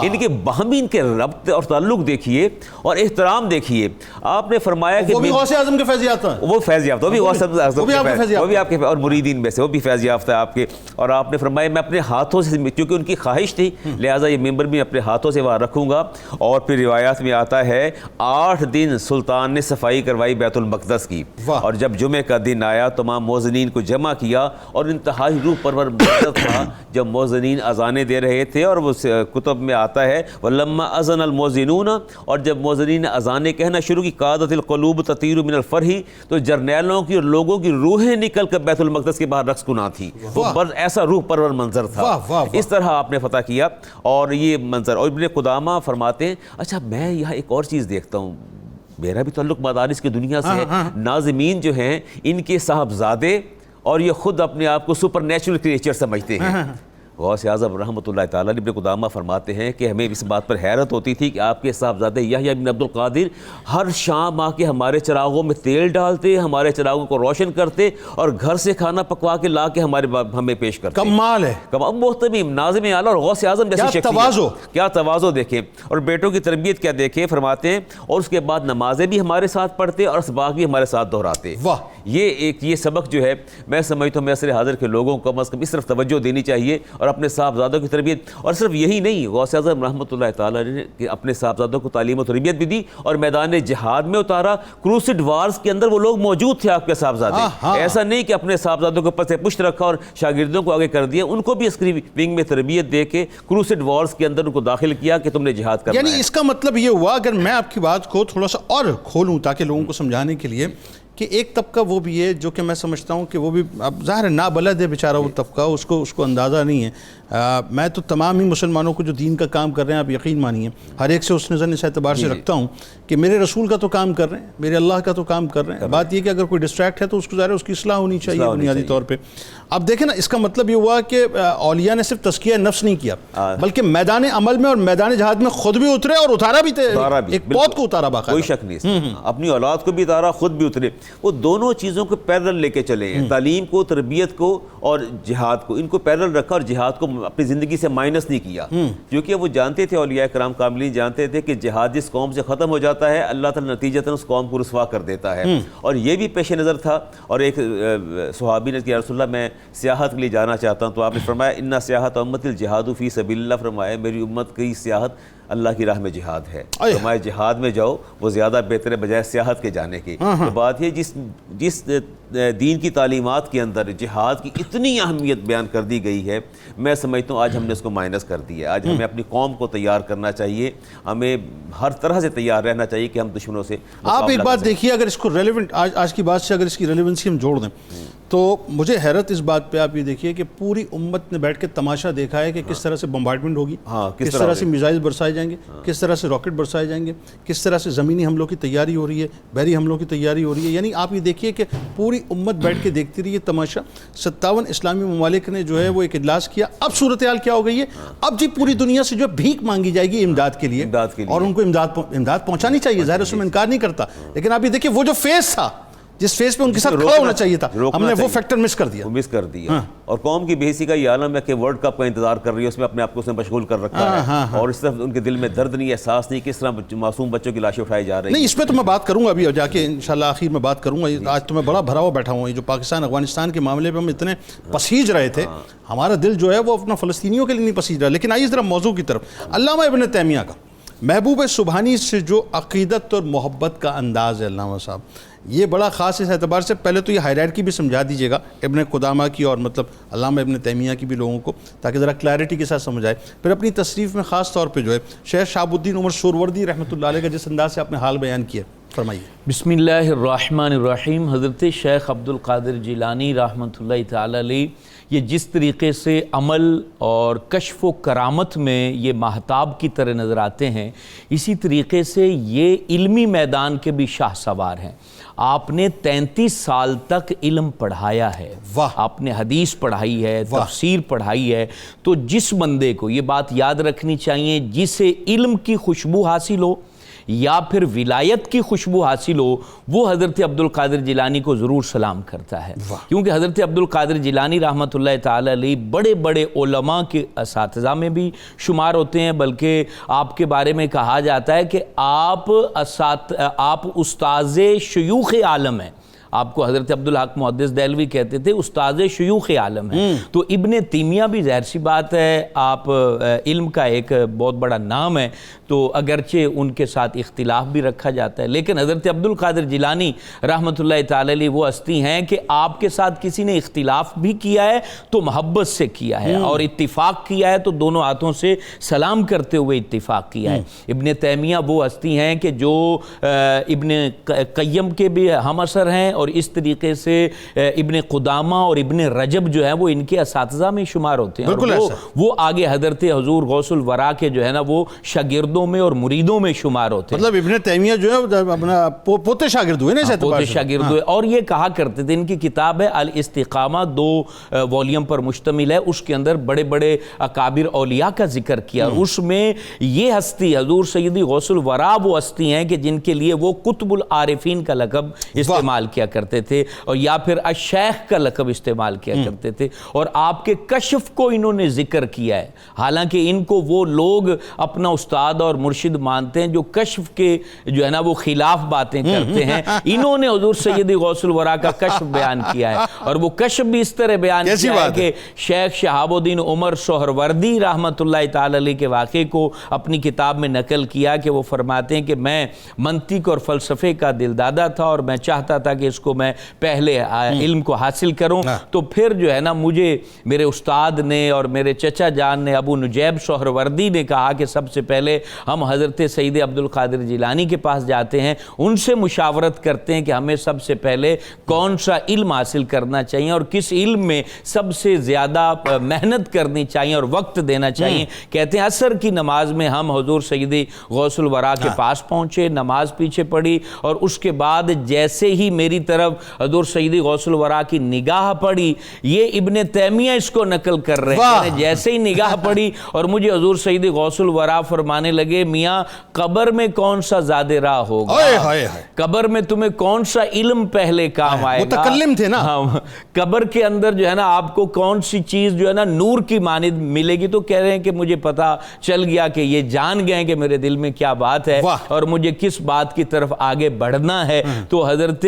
ان کے باہمی ان کے ربط اور تعلق دیکھیے اور احترام دیکھیے۔ آپ نے فرمایا کہ وہ بھی غوث اعظم کے فیض یافتہ ہیں، وہ فیض یافتہ، وہ بھی غوث اعظم، وہ بھی آپ کے اور مریدین میں سے وہ بھی فیض یافتہ ہے آپ کے۔ اور آپ نے فرمایا میں اپنے ہاتھوں سے، کیونکہ ان کی خواہش تھی لہٰذا یہ ممبر بھی اپنے ہاتھوں سے وہاں رکھوں گا۔ اور پھر روایات میں آتا ہے 8 دن سلطان نے صفائی کروائی بیت المقدس کی، اور جب جمعے کا دن آیا تمام موذنین کو جمع کیا، اور انتہائی روح پرور منظر تھا جب موذنین اذانیں دے رہے تھے۔ اور وہ کتب میں آتا ہے وَلَمَّا أَذَنَ الْمُؤْذِنُونَ، اور جب موذنین نے اذانیں کہنا شروع کی، قَادَتِ الْقُلُوبُ تَطِيرُ مِنَ الْفَرْحِ، تو جرنیلوں کی اور لوگوں کی روحیں نکل کر بیت المقدس کے باہر رقص کنا تھی۔ وہ ایسا روح پرور منظر تھا۔ اس طرح آپ نے فتح کیا اور یہ منظر۔ اور ابن قدامہ فرماتے ہیں، اچھا میں یہاں ایک اور چیز دیکھتا ہوں، میرا بھی تعلق مدارس کی دنیا سے ہے، ناظمین جو ہیں ان کے صاحبزادے اور یہ خود اپنے آپ کو سپر نیچرل کریچر سمجھتے ہیں۔ غوث اعظم رحمۃ اللہ تعالیٰ ابن قدامہ فرماتے ہیں کہ ہمیں اس بات پر حیرت ہوتی تھی کہ آپ کے صاحبزادے یحییٰ بن عبد القادر ہر شام آ کے ہمارے چراغوں میں تیل ڈالتے، ہمارے چراغوں کو روشن کرتے، اور گھر سے کھانا پکوا کے لا کے ہمیں پیش کرتے۔ کمال ہے، محترم ناظم اعلیٰ اور غوث اعظم جیسی شخصیت، کیا تواضع دیکھیں، اور بیٹوں کی تربیت کیا دیکھیں۔ فرماتے ہیں اور اس کے بعد نمازیں بھی ہمارے ساتھ پڑھتے اور اسباق بھی ہمارے ساتھ دہراتے۔ یہ سبق جو ہے میں سمجھتا ہوں عصر حاضر کے لوگوں کو کم از کم اس طرف توجہ دینی چاہیے اور اپنے صاحبزادوں کی تربیت. اور صرف یہی نہیں, غوث اعظم رحمۃ اللہ تعالیٰ نے اپنے صاحبزادوں کو تعلیم و تربیت بھی دی اور میدان جہاد میں اتارا. کروسڈ وارز کے اندر وہ لوگ موجود تھے آپ کے صاحبزادے, ایسا نہیں کہ اپنے صاحبزادوں کو پس پشت رکھا اور شاگردوں کو آگے کر دیا, ان کو بھی عسکری ونگ میں تربیت دے کے کروسڈ وارز کے اندر ان کو داخل کیا کہ تم نے جہاد کرنا ہے. یعنی اس کا مطلب یہ ہوا, اگر میں آپ کی بات کو تھوڑا سا اور کھولوں تاکہ لوگوں کو سمجھانے کے لیے, کہ ایک طبقہ وہ بھی ہے جو کہ میں سمجھتا ہوں کہ وہ بھی اب ظاہر ہے نابلد ہے بیچارہ وہ طبقہ, اس کو اندازہ نہیں ہے. میں تو تمام ہی مسلمانوں کو جو دین کا کام کر رہے ہیں آپ یقین مانیے, ہر ایک سے اس نظر اس اعتبار سے رکھتا ہوں کہ میرے رسول کا تو کام کر رہے ہیں, میرے اللہ کا تو کام کر رہے ہیں. بات یہ کہ اگر کوئی ڈسٹریکٹ ہے تو اس کو ظاہر ہے اس کی اصلاح ہونی چاہیے بنیادی طور پہ. اب دیکھیں نا, اس کا مطلب یہ ہوا کہ اولیاء نے صرف تزکیہ نفس نہیں کیا بلکہ میدان عمل میں اور میدان جہاد میں خود بھی اترے اور اتارا بھی, ایک بہت کو اتارا باقاعدہ, کوئی شک نہیں, اپنی اولاد کو بھی اتارا, خود بھی اترے. وہ دونوں چیزوں کو پیرل لے کے چلے ہیں, تعلیم کو, تربیت کو اور جہاد کو, ان کو پیرل رکھا اور جہاد کو اپنی زندگی سے مائنس نہیں کیا. کیونکہ وہ جانتے تھے, اولیاء کرام کاملین جانتے تھے کہ جہاد جس قوم سے ختم ہو جاتا ہے اللہ تعالیٰ نتیجتاً اس قوم کو رسوا کر دیتا ہے. اور یہ بھی پیش نظر تھا. اور ایک صحابی نے کہا رسول اللہ میں سیاحت کے لیے جانا چاہتا ہوں, تو آپ نے فرمایا انا سیاحت امت الجہاد فی سبیل اللہ, فرمایا میری امت کی سیاحت اللہ کی راہ میں جہاد ہے, فرمایا جہاد میں جاؤ وہ زیادہ بہتر ہے بجائے سیاحت کے جانے کی. تو بات یہ جس دین کی تعلیمات کے اندر جہاد کی اتنی اہمیت بیان کر دی گئی ہے, میں سمجھتا ہوں آج ہم نے اس کو مائنس کر دیا ہے. آج ہمیں اپنی قوم کو تیار کرنا چاہیے, ہمیں ہر طرح سے تیار رہنا چاہیے کہ ہم دشمنوں سے. آپ ایک بات دیکھیے, اگر اس کو ریلیونٹ آج کی بات سے اگر اس کی ریلیونسی ہم جوڑ دیں تو مجھے حیرت اس بات پہ آپ یہ دیکھیے کہ پوری امت نے بیٹھ کے تماشا دیکھا ہے کہ کس طرح سے بمبارڈمنٹ ہوگی, کس طرح سے میزائل برسائے جائیں گے, کس طرح سے راکٹ برسائے جائیں گے, کس طرح سے زمینی حملوں کی تیاری ہو رہی ہے, بحری حملوں کی تیاری ہو رہی ہے. یعنی آپ یہ دیکھیے کہ پوری امت بیٹھ کے دیکھتی رہی ہے تماشا. 57 اسلامی ممالک نے جو ہے وہ ایک اجلاس کیا. اب صورتحال کیا ہو گئی ہے, اب جی پوری دنیا سے جو بھیک مانگی جائے گی امداد کے لیے, اور ان کو امداد پہنچانی چاہیے, ظاہر اس میں انکار نہیں کرتا. لیکن آپ یہ دیکھیے وہ جو فیس تھا, جس فیس پہ ان کے ساتھ کھڑا ہونا چاہیے تھا, ہم نے وہ فیکٹر مس کر دیا. اور قوم کی بے حسی کا یہ عالم ہے کہ ورلڈ کپ کا انتظار کر رہی ہے, اس میں اپنے آپ کو اس میں مشغول کر رکھا ہے, اور اس طرح ان کے دل میں درد نہیں, احساس نہیں, کس طرح معصوم بچوں کی لاشیں اٹھائی جا رہی ہیں. نہیں, اس پہ تو میں بات کروں گا ابھی جا کے انشاءاللہ آخر میں بات کروں گا. آج تو میں بڑا بھرا ہوا بیٹھا ہوں. یہ جو پاکستان افغانستان کے معاملے پہ ہم اتنے پسیج رہے تھے, ہمارا دل جو ہے وہ اپنا فلسطینیوں کے لیے نہیں پسیج رہا. لیکن آئیے ذرا موضوع کی طرف. علامہ ابن تیمیہ کا محبوب سبحانی سے جو عقیدت اور محبت کا انداز ہے علامہ صاحب, یہ بڑا خاص اس اعتبار سے. پہلے تو یہ ہائرارکی بھی سمجھا دیجیے گا ابن قدامہ کی اور مطلب علامہ ابن تیمیہ کی بھی لوگوں کو, تاکہ ذرا کلیئرٹی کے ساتھ سمجھ آئے. پھر اپنی تصریف میں خاص طور پہ جو ہے شیخ شہاب الدین عمر سہروردی رحمۃ اللہ علیہ کا جس انداز سے آپ نے حال بیان کیا, فرمائیے. بسم اللہ الرحمن الرحیم. حضرت شیخ عبد القادر جیلانی رحمۃ اللہ تعالی علیہ یہ جس طریقے سے عمل اور کشف و کرامت میں یہ ماہتاب کی طرح نظر آتے ہیں, اسی طریقے سے یہ علمی میدان کے بھی شاہ سوار ہیں. آپ نے 33 سال تک علم پڑھایا ہے, آپ نے حدیث پڑھائی ہے, تفسیر پڑھائی ہے. تو جس بندے کو یہ بات یاد رکھنی چاہیے, جسے علم کی خوشبو حاصل ہو یا پھر ولایت کی خوشبو حاصل ہو, وہ حضرت عبد القادر جیلانی کو ضرور سلام کرتا ہے. کیونکہ حضرت عبد القادر جیلانی رحمۃ اللہ تعالی علیہ بڑے بڑے علماء کے اساتذہ میں بھی شمار ہوتے ہیں. بلکہ آپ کے بارے میں کہا جاتا ہے کہ آپ استاذ شیوخ عالم ہیں. آپ کو حضرت عبدالحق محدث دہلوی کہتے تھے استاذ شیوخ عالم ہیں. تو ابن تیمیہ بھی ظاہر سی بات ہے, آپ علم کا ایک بہت بڑا نام ہے, تو اگرچہ ان کے ساتھ اختلاف بھی رکھا جاتا ہے, لیکن حضرت عبد القادر جیلانی رحمۃ اللہ تعالی علیہ وہ ہستی ہیں کہ آپ کے ساتھ کسی نے اختلاف بھی کیا ہے تو محبت سے کیا ہے, اور اتفاق کیا ہے تو دونوں ہاتھوں سے سلام کرتے ہوئے اتفاق کیا ہے. ابن تیمیہ وہ ہستی ہیں کہ جو ابن قیم کے بھی ہم اثر ہیں, اور اس طریقے سے ابن قدامہ اور ابن رجب جو ہے وہ ان کے اساتذہ میں شمار ہوتے ہیں, اور وہ آگے حضرت حضور غوث الورا کے جو ہے نا وہ شاگردوں میں اور مریدوں میں شمار ہوتے ہیں. مطلب ابن تیمیہ جو ہے اپنا پوتے شاگرد ہوئے نا, پوتے شاگرد ہوئے. اور یہ کہا کرتے تھے, ان کی کتاب ہے الاستقامہ, 2 والیوم پر مشتمل ہے, اس کے اندر بڑے بڑے اکابر اولیاء کا ذکر کیا, اور اس میں یہ ہستی حضور سیدی غوث الورا وہ ہستی ہیں کہ جن کے لیے وہ قطب العارفین کا لقب استعمال کیا کرتے تھے اور یا پھر الشیخ کا لقب استعمال کیا کرتے تھے، اور آپ کے کشف کو انہوں نے ذکر کیا ہے، حالانکہ ان کو وہ لوگ اپنا استاد اور مرشد مانتے ہیں جو کشف کے جو ہے نا وہ خلاف باتیں کرتے ہیں، انہوں نے حضور سیدی غوث الورا کا کشف بیان کیا ہے، اور وہ کشف بھی اس طرح بیان کیا ہے کہ شیخ شہاب الدین عمر سہروردی رحمۃ اللہ تعالی علیہ کے واقعے کو اپنی کتاب میں نقل کیا کہ وہ فرماتے ہیں کہ میں منطق اور فلسفے کا دلدادہ تھا اور میں چاہتا تھا کہ اس کو میں پہلے علم کو حاصل کروں، تو پھر جو ہے نا مجھے میرے استاد نے اور میرے چچا جان نے ابو نجیب سہروردی نے کہا کہ سب سے پہلے ہم حضرت سید عبد القادر جیلانی کے پاس جاتے ہیں، ان سے مشاورت کرتے ہیں کہ ہمیں سب سے پہلے کون سا علم حاصل کرنا چاہیے اور کس علم میں سب سے زیادہ محنت کرنی چاہیے اور وقت دینا چاہیے۔ کہتے ہیں عصر کی نماز میں ہم حضور سیدی غوث الورا کے پاس پہنچے، نماز پیچھے پڑی، اور اس کے بعد جیسے ہی میری طرف حضور سیدی غوث الورا کی نگاہ پڑی، یہ ابن تیمیہ اس کو نقل کر رہے ہیں، جیسے ہی نگاہ پڑی اور مجھے حضور سیدی غوث الورا فرمانے لگے میاں قبر میں کون سا زاد راہ ہوگا، قبر میں تمہیں کون سا علم پہلے کام آئے گا، متکلم تھے نا، قبر کے اندر جو ہے نا آپ کو کون سی چیز جو ہے نا نور کی مانند ملے گی، تو کہہ رہے ہیں کہ مجھے پتا چل گیا کہ یہ جان گئے کہ میرے دل میں کیا بات ہے اور مجھے کس بات کی طرف آگے بڑھنا ہے۔ تو حضرت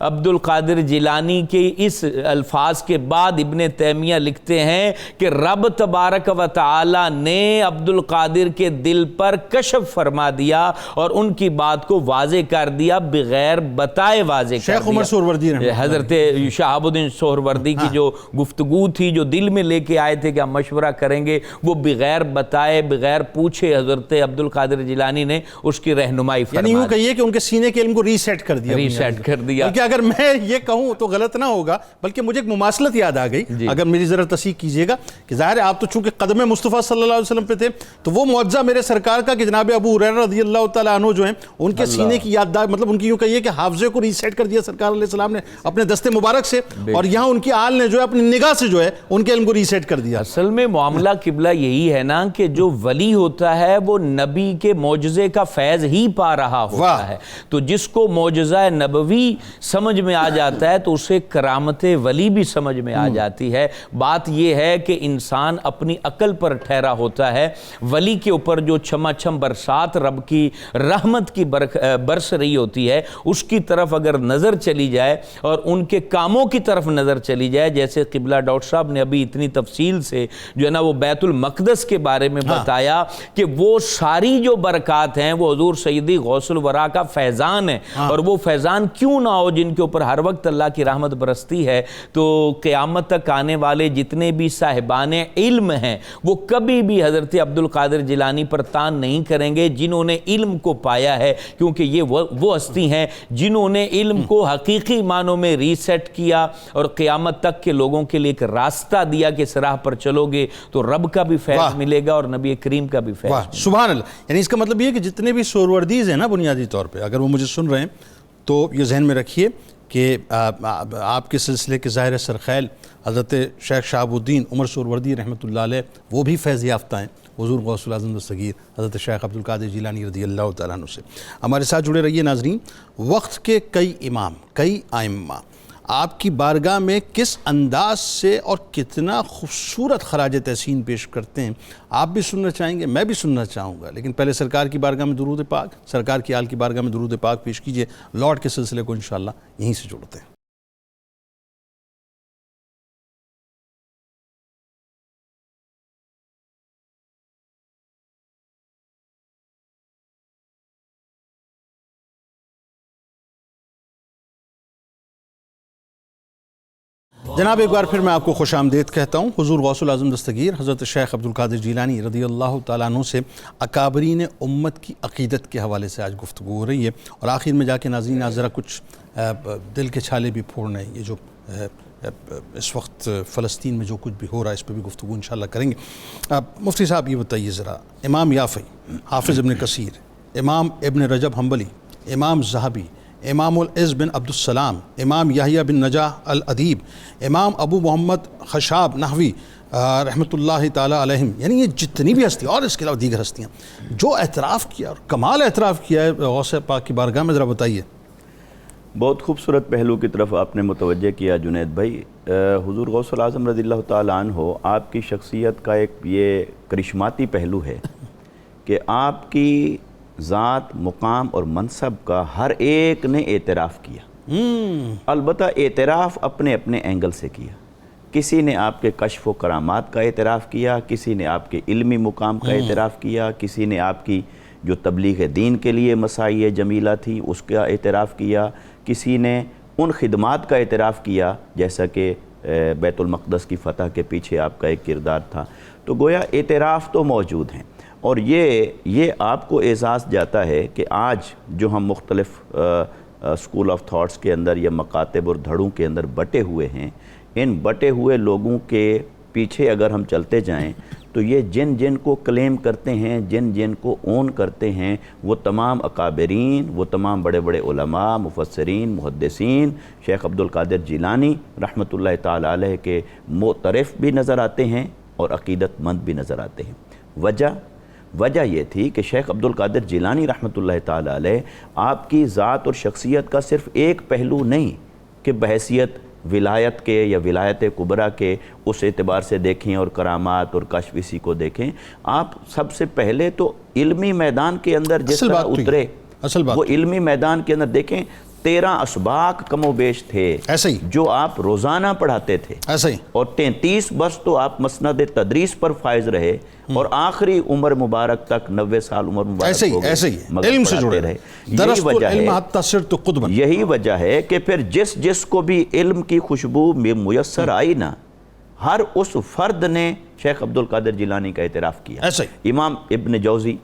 عبد القادر جیلانی کے اس الفاظ کے بعد ابن تیمیہ لکھتے ہیں کہ رب تبارک و تعالی نے عبد القادر کے دل پر کشف فرما دیا اور ان کی بات کو واضح کر دیا، بغیر بتائے واضح کر دیا۔ شیخ عمر سہروردی حضرت شہاب الدین سہروردی کی جو گفتگو تھی، جو دل میں لے کے آئے تھے کہ ہم مشورہ کریں گے، وہ بغیر بتائے بغیر پوچھے حضرت عبد القادر جیلانی نے اس کی رہنمائی فرما دی۔ یعنی یوں کہیے کہ ان کے سینے کے علم کو ریسیٹ کر دیا، بلکہ اگر میں یہ کہوں تو غلط نہ ہوگا، بلکہ مجھے ایک مماثلت یاد آ گئی، اگر میری ذرا تصحیح کیجئے گا کہ ظاہر ہے آپ تو چونکہ قدم مصطفیٰ صلی اللہ علیہ وسلم پہ تھے، تو وہ معجزہ میرے سرکار کا کہ جناب ابو ہریرہ رضی اللہ تعالیٰ عنہ جو ہیں ان کے سینے کی یادداشت، مطلب ان کی یوں کہیے کہ حافظے کو ریسیٹ کر دیا سرکار علیہ السلام نے اپنے دست مبارک سے، اور یہاں ان کی آل نے جو ہے اپنی نگاہ سے جو ہے ان کے علم کو ریسیٹ کر دیا۔ اصل میں معاملہ قبلہ یہی ہے نا کہ جو ولی ہوتا ہے وہ نبی کے معجزے کا فیض ہی پا رہا ہوتا ہے، تو جس کو معجزہ نبوی سمجھ میں آ جاتا ہے تو اسے کرامت ولی بھی سمجھ میں آ جاتی ہے۔ بات یہ ہے کہ انسان اپنی عقل پر ٹھہرا ہوتا ہے، ولی کے اوپر جو چھما چھم برسات رب کی رحمت کی برس رہی ہوتی ہے اس کی طرف اگر نظر چلی جائے اور ان کے کاموں کی طرف نظر چلی جائے، جیسے قبلہ ڈاکٹر صاحب نے ابھی اتنی تفصیل سے جو ہے نا وہ بیت المقدس کے بارے میں بتایا کہ وہ ساری جو برکات ہیں وہ حضور سیدی غوث الورا کا فیضان ہے، اور وہ فیضان کیوں نہ ہو جن کے اوپر ہر وقت اللہ کی رحمت برستی ہے۔ تو قیامت تک آنے والے جتنے بھی صاحبان علم ہیں وہ کبھی بھی حضرت عبد القادر جیلانی پر تان نہیں کریں گے جنہوں نے علم کو پایا ہے، کیونکہ یہ وہ ہستی ہیں جنہوں نے علم کو حقیقی معنوں میں ریسیٹ کیا اور قیامت تک کے لوگوں کے لیے ایک راستہ دیا کہ اس راہ پر چلو گے تو رب کا بھی فیض ملے گا اور نبی کریم کا بھی فیض ملے گا۔ سبحان اللہ۔ یعنی اس کا مطلب یہ کہ جتنے بھی سہروردیز ہیں نا بنیادی طور پہ، اگر وہ مجھے سن رہے ہیں تو یہ ذہن میں رکھیے کہ آپ کے سلسلے کے ظاہر سرخیل حضرت شیخ شہاب الدین عمر سہروردی رحمۃ اللہ علیہ وہ بھی فیض یافتہ ہیں حضور غوث الاعظم دستگیر حضرت شیخ عبد القادر جیلانی رضی اللہ تعالیٰ عنہ سے۔ ہمارے ساتھ جڑے رہیے ناظرین۔ وقت کے کئی امام، کئی ائمہ آپ کی بارگاہ میں کس انداز سے اور کتنا خوبصورت خراج تحسین پیش کرتے ہیں، آپ بھی سننا چاہیں گے، میں بھی سننا چاہوں گا، لیکن پہلے سرکار کی بارگاہ میں درود پاک، سرکار کی آل کی بارگاہ میں درود پاک پیش کیجئے۔ لارڈ کے سلسلے کو انشاءاللہ یہیں سے جوڑتے ہیں۔ جناب ایک بار پھر میں آپ کو خوش آمدید کہتا ہوں۔ حضور غوث الاعظم دستگیر حضرت شیخ عبد القادر جیلانی رضی اللہ تعالیٰ عنہ سے اکابرین امت کی عقیدت کے حوالے سے آج گفتگو ہو رہی ہے، اور آخر میں جا کے ناظرین آج ذرا کچھ دل کے چھالے بھی پھوڑنے ہیں۔ یہ جو اس وقت فلسطین میں جو کچھ بھی ہو رہا ہے اس پہ بھی گفتگو انشاءاللہ کریں گے۔ مفتی صاحب یہ بتائیے ذرا، امام یافعی، حافظ ابن کثیر، امام ابن رجب حنبلی، امام ذہبی، امام العز بن عبد السلام، امام یحییٰ بن نجاح الادیب، امام ابو محمد خشاب نحوی رحمۃ اللہ تعالیٰ علیہم، یعنی یہ جتنی بھی ہستیاں اور اس کے علاوہ دیگر ہستیاں جو اعتراف کیا اور کمال اعتراف کیا ہے غوث پاک کی بارگاہ میں، ذرا بتائیے۔ بہت خوبصورت پہلو کی طرف آپ نے متوجہ کیا جنید بھائی. حضور غوث الاعظم رضی اللہ تعالیٰ عنہ آپ کی شخصیت کا ایک یہ کرشماتی پہلو ہے کہ آپ کی ذات، مقام اور منصب کا ہر ایک نے اعتراف کیا. البتہ اعتراف اپنے اپنے اینگل سے کیا. کسی نے آپ کے کشف و کرامات کا اعتراف کیا، کسی نے آپ کے علمی مقام کا اعتراف کیا، کسی نے آپ کی جو تبلیغ دین کے لیے مساعی جمیلہ تھی اس کا اعتراف کیا، کسی نے ان خدمات کا اعتراف کیا جیسا کہ بیت المقدس کی فتح کے پیچھے آپ کا ایک کردار تھا. تو گویا اعتراف تو موجود ہیں، اور یہ آپ کو اعزاز جاتا ہے کہ آج جو ہم مختلف اسکول آف تھاٹس کے اندر یا مکاتب اور دھڑوں کے اندر بٹے ہوئے ہیں، ان بٹے ہوئے لوگوں کے پیچھے اگر ہم چلتے جائیں تو یہ جن جن کو کلیم کرتے ہیں، جن جن کو اون کرتے ہیں، وہ تمام اکابرین، وہ تمام بڑے بڑے علماء، مفسرین، محدثین شیخ عبدالقادر جیلانی رحمۃ اللہ تعالیٰ علیہ کے معترف بھی نظر آتے ہیں اور عقیدت مند بھی نظر آتے ہیں. وجہ یہ تھی کہ شیخ عبدالقادر جیلانی رحمۃ اللہ تعالیٰ علیہ آپ کی ذات اور شخصیت کا صرف ایک پہلو نہیں کہ بحیثیت ولایت کے یا ولایت کبریٰ کے اس اعتبار سے دیکھیں اور کرامات اور کشف اسی کو دیکھیں، آپ سب سے پہلے تو علمی میدان کے اندر جس طرح اترے، وہ علمی میدان کے اندر دیکھیں 13 اسباق کم و بیش تھے جو آپ روزانہ پڑھاتے تھے، اور 33 برس تو آپ مسند تدریس پر فائز رہے، اور آخری عمر مبارک تک 90 سال عمر مبارک ہو گئے مگر پڑھاتے رہے. یہی وجہ ہے کہ پھر جس کو بھی علم کی خوشبو میسر آئی نا، ہر اس فرد نے شیخ عبدالقادر جیلانی کا اعتراف کیا. امام ابن جوزی